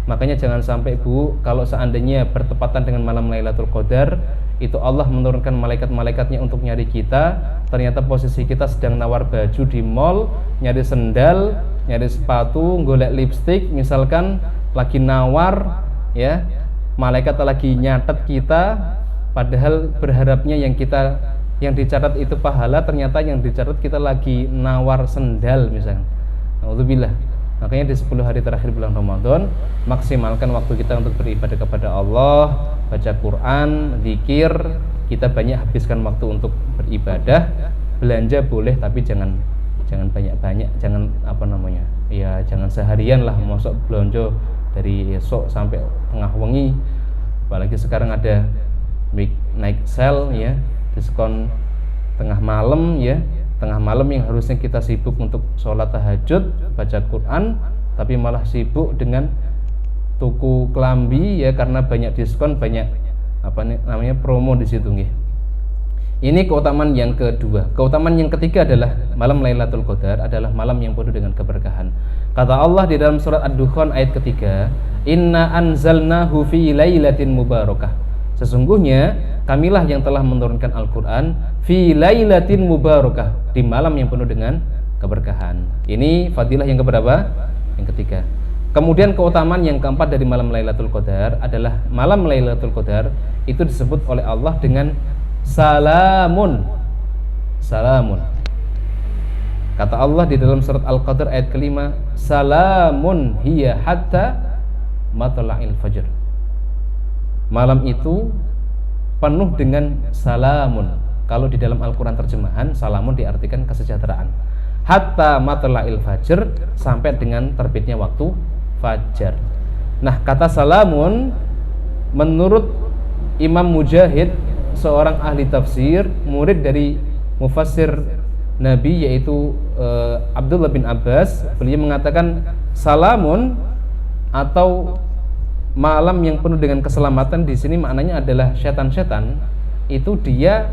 Makanya jangan sampai Bu, kalau seandainya bertepatan dengan malam Lailatul Qadar, itu Allah menurunkan malaikat-malaikatnya untuk nyari kita, ternyata posisi kita sedang nawar baju di mall, nyari sendal, nyari sepatu, golek lipstik, misalkan lagi nawar ya, malaikat lagi nyatet kita, Padahal berharapnya yang dicatat itu pahala, ternyata yang dicatat kita lagi nawar sendal misalnya. Alhamdulillah. Makanya di 10 hari terakhir bulan Ramadan, maksimalkan waktu kita untuk beribadah kepada Allah, baca Quran, zikir. Kita banyak habiskan waktu untuk beribadah. Belanja boleh, tapi jangan banyak-banyak, jangan ya jangan seharian lah, masuk belanja dari esok sampai tengah wengi. Apalagi sekarang ada naik sale ya, diskon tengah malam ya. Tengah malam yang harusnya kita sibuk untuk sholat tahajud, baca Quran, tapi malah sibuk dengan tuku kelambi ya, karena banyak diskon, banyak promo di situ nggih. Ini keutamaan yang kedua. Keutamaan yang ketiga adalah malam Lailatul Qadar adalah malam yang penuh dengan keberkahan. Kata Allah di dalam surat Ad-Dukhan ayat ketiga, "Inna anzalnahu fi lailatin mubarakah." Sesungguhnya kamilah yang telah menurunkan Al-Quran fi lailatin mubarakah, di malam yang penuh dengan keberkahan. Ini fadilah yang keberapa? Yang ketiga. Kemudian keutamaan yang keempat dari malam Lailatul Qadar adalah malam Lailatul Qadar itu disebut oleh Allah dengan salamun. Salamun. Kata Allah di dalam surat Al-Qadar ayat kelima, salamun hiya hatta matla'il fajr. Malam itu penuh dengan salamun. Kalau di dalam Al-Quran terjemahan, salamun diartikan kesejahteraan. Hatta matla'il fajr, sampai dengan terbitnya waktu fajar. Nah, kata salamun menurut Imam Mujahid, seorang ahli tafsir, murid dari mufassir Nabi yaitu Abdullah bin Abbas, beliau mengatakan salamun atau malam yang penuh dengan keselamatan di sini maknanya adalah setan-setan itu dia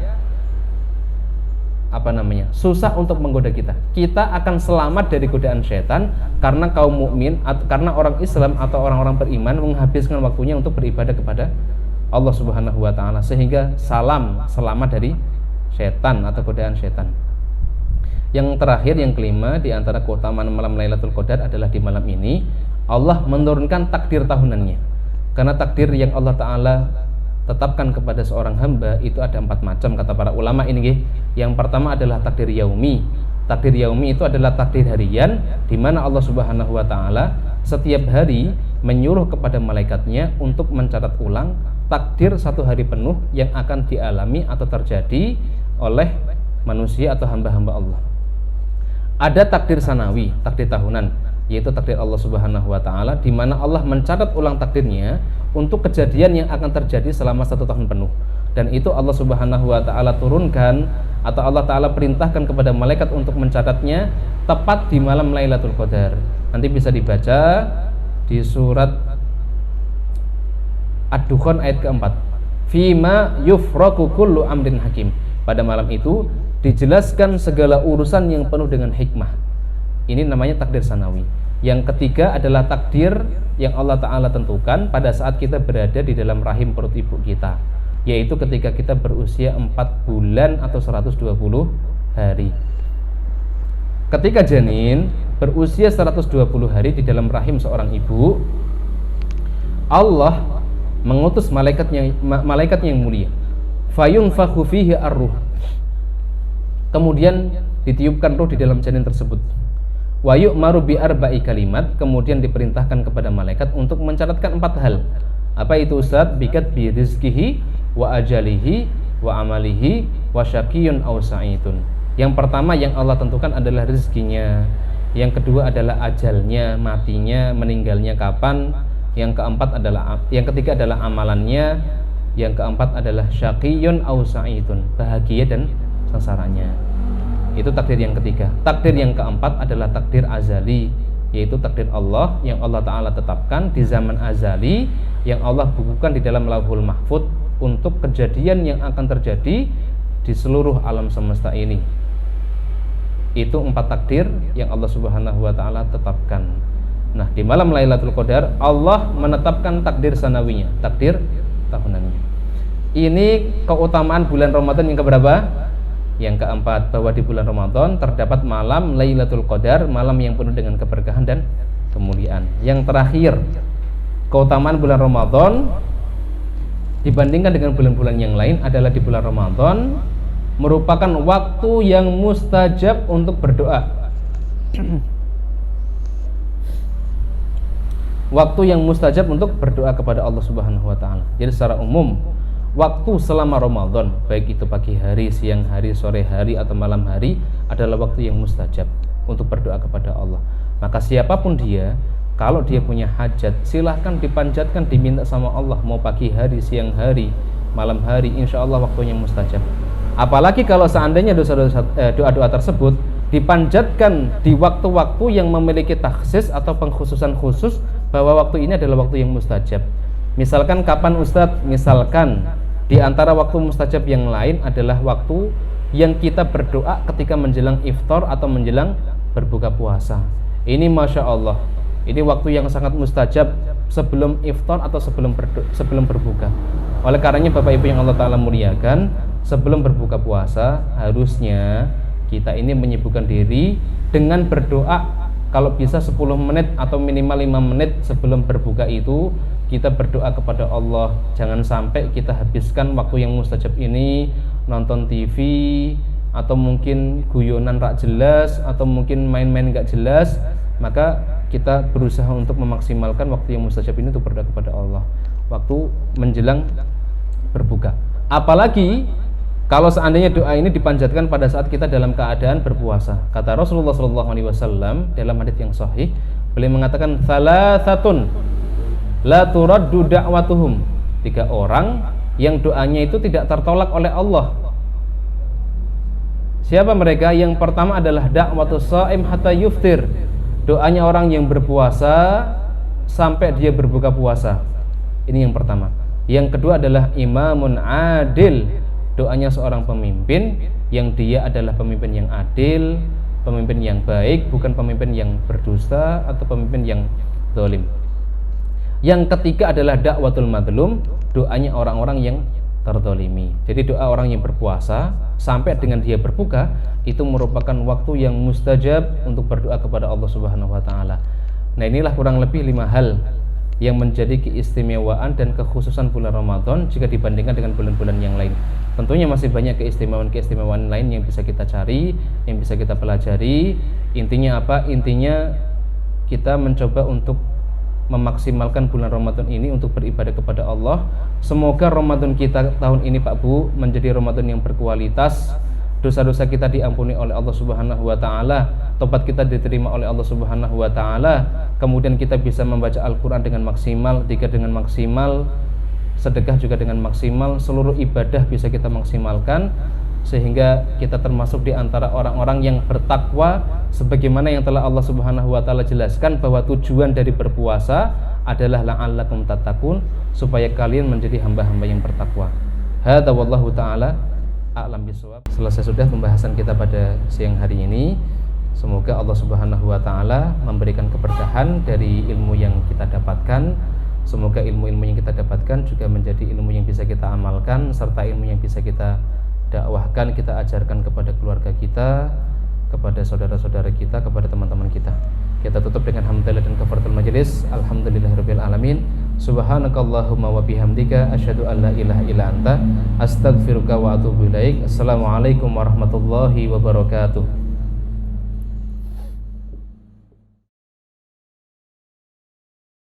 susah untuk menggoda kita. Kita akan selamat dari godaan setan karena kaum mukmin, karena orang Islam atau orang-orang beriman menghabiskan waktunya untuk beribadah kepada Allah Subhanahu wa taala, sehingga selamat dari setan atau godaan setan. Yang terakhir, yang kelima di antara keutamaan malam Lailatul Qadar adalah di malam ini Allah menurunkan takdir tahunannya. Karena takdir yang Allah Ta'ala tetapkan kepada seorang hamba itu ada 4 macam kata para ulama ini. Yang pertama adalah takdir yaumi. Takdir yaumi itu adalah takdir harian, di mana Allah Subhanahu wa Ta'ala setiap hari menyuruh kepada malaikatnya untuk mencatat ulang takdir 1 hari penuh yang akan dialami atau terjadi oleh manusia atau hamba-hamba Allah. Ada takdir sanawi, takdir tahunan, yaitu takdir Allah Subhanahu wa Ta'ala, di mana Allah mencatat ulang takdirnya untuk kejadian yang akan terjadi selama 1 tahun penuh. Dan itu Allah Subhanahu wa Ta'ala turunkan atau Allah Ta'ala perintahkan kepada malaikat untuk mencatatnya tepat di malam Lailatul Qadar. Nanti bisa dibaca di surat Ad-Dukhan ayat keempat. Fima yufraku kullu amrin hakim. Pada malam itu dijelaskan segala urusan yang penuh dengan hikmah. Ini namanya takdir sanawi. Yang ketiga adalah takdir yang Allah Ta'ala tentukan pada saat kita berada di dalam rahim perut ibu kita, yaitu ketika kita berusia 4 bulan atau 120 hari. Ketika janin berusia 120 hari di dalam rahim seorang ibu, Allah mengutus malaikat yang mulia, fayunfakhu fihi ar-ruh. Kemudian ditiupkan ruh di dalam janin tersebut. Wa yu'maru bi arba'i kalimat, kemudian diperintahkan kepada malaikat untuk mencatatkan 4 hal. Apa itu Ustaz? Bikat bi rizkihi wa ajalihi wa amalihi wa syaqiyun aw sa'idun. Yang pertama yang Allah tentukan adalah rezekinya. Yang kedua adalah ajalnya, matinya, meninggalnya kapan. Yang ketiga adalah amalannya. Yang keempat adalah syaqiyun aw sa'idun, bahagia dan sengsaranya. Itu takdir yang ketiga. Takdir yang keempat adalah takdir azali, yaitu takdir Allah yang Allah Ta'ala tetapkan di zaman azali, yang Allah bukukan di dalam Lauhul Mahfuz untuk kejadian yang akan terjadi di seluruh alam semesta ini. Itu 4 takdir yang Allah Subhanahu wa Ta'ala tetapkan. Nah, di malam Lailatul Qadar Allah menetapkan takdir sanawinya, takdir tahunannya. Ini keutamaan bulan Ramadan yang keberapa? Yang keempat, bahwa di bulan Ramadan terdapat malam Lailatul Qadar, malam yang penuh dengan keberkahan dan kemuliaan. Yang terakhir, keutamaan bulan Ramadan dibandingkan dengan bulan-bulan yang lain adalah di bulan Ramadan merupakan waktu yang mustajab untuk berdoa. Waktu yang mustajab untuk berdoa kepada Allah Subhanahu wa taala. Jadi secara umum, waktu selama Ramadan, baik itu pagi hari, siang hari, sore hari atau malam hari adalah waktu yang mustajab untuk berdoa kepada Allah. Maka siapapun dia, kalau dia punya hajat, silahkan dipanjatkan, diminta sama Allah, mau pagi hari, siang hari, malam hari, insya Allah waktunya mustajab. Apalagi kalau seandainya doa-doa tersebut dipanjatkan di waktu-waktu yang memiliki takhsis atau pengkhususan khusus, bahwa waktu ini adalah waktu yang mustajab. Misalkan kapan Ustadz? Misalkan di antara waktu mustajab yang lain adalah waktu yang kita berdoa ketika menjelang iftar atau menjelang berbuka puasa. Ini Masya Allah, ini waktu yang sangat mustajab sebelum iftar atau sebelum berbuka. Oleh karenanya Bapak Ibu yang Allah Ta'ala muliakan, sebelum berbuka puasa harusnya kita ini menyibukkan diri dengan berdoa. Kalau bisa 10 menit atau minimal 5 menit sebelum berbuka itu kita berdoa kepada Allah. Jangan sampai kita habiskan waktu yang mustajab ini nonton TV, atau mungkin guyonan rak jelas, atau mungkin main-main gak jelas. Maka kita berusaha untuk memaksimalkan waktu yang mustajab ini untuk berdoa kepada Allah waktu menjelang berbuka. Apalagi kalau seandainya doa ini dipanjatkan pada saat kita dalam keadaan berpuasa. Kata Rasulullah SAW dalam hadits yang sahih, beliau mengatakan thalathatun la turaddu da'watuhum. 3 orang yang doanya itu tidak tertolak oleh Allah. Siapa mereka? Yang pertama adalah da'watus shaim hatta yuftir. Doanya orang yang berpuasa sampai dia berbuka puasa. Ini yang pertama. Yang kedua adalah imamun adil. Doanya seorang pemimpin yang dia adalah pemimpin yang adil, pemimpin yang baik, bukan pemimpin yang berdusta atau pemimpin yang zalim. Yang ketiga adalah dakwatul madlum, doanya orang-orang yang terzalimi. Jadi doa orang yang berpuasa sampai dengan dia berbuka itu merupakan waktu yang mustajab untuk berdoa kepada Allah Subhanahu wa taala. Nah, inilah kurang lebih 5 hal yang menjadi keistimewaan dan kekhususan bulan Ramadan jika dibandingkan dengan bulan-bulan yang lain. Tentunya masih banyak keistimewaan-keistimewaan lain yang bisa kita cari, yang bisa kita pelajari. Intinya apa? Intinya kita mencoba untuk memaksimalkan bulan Ramadan ini untuk beribadah kepada Allah. Semoga Ramadan kita tahun ini Pak Bu menjadi Ramadan yang berkualitas. Dosa-dosa kita diampuni oleh Allah Subhanahu wa taala, tobat kita diterima oleh Allah Subhanahu wa taala. Kemudian kita bisa membaca Al-Qur'an dengan maksimal, zikir dengan maksimal, sedekah juga dengan maksimal, seluruh ibadah bisa kita maksimalkan sehingga kita termasuk di antara orang-orang yang bertakwa sebagaimana yang telah Allah Subhanahu wa taala jelaskan bahwa tujuan dari berpuasa adalah la'allakum tattaqun, supaya kalian menjadi hamba-hamba yang bertakwa. Hadza wallahu taala a'lam bishawab. Selesai sudah pembahasan kita pada siang hari ini. Semoga Allah Subhanahu wa taala memberikan keberkahan dari ilmu yang kita dapatkan. Semoga ilmu-ilmu yang kita dapatkan juga menjadi ilmu yang bisa kita amalkan, serta ilmu yang bisa kita dakwahkan, kita ajarkan kepada keluarga kita, kepada saudara-saudara kita, kepada teman-teman kita. Kita tutup dengan hamdalah dan kafaratul majelis. Alhamdulillahirabbil alamin. Subhanakallahumma wa bihamdika asyhadu an la ilaha illa anta astaghfiruka wa atubu ilaik. Assalamualaikum warahmatullahi wabarakatuh.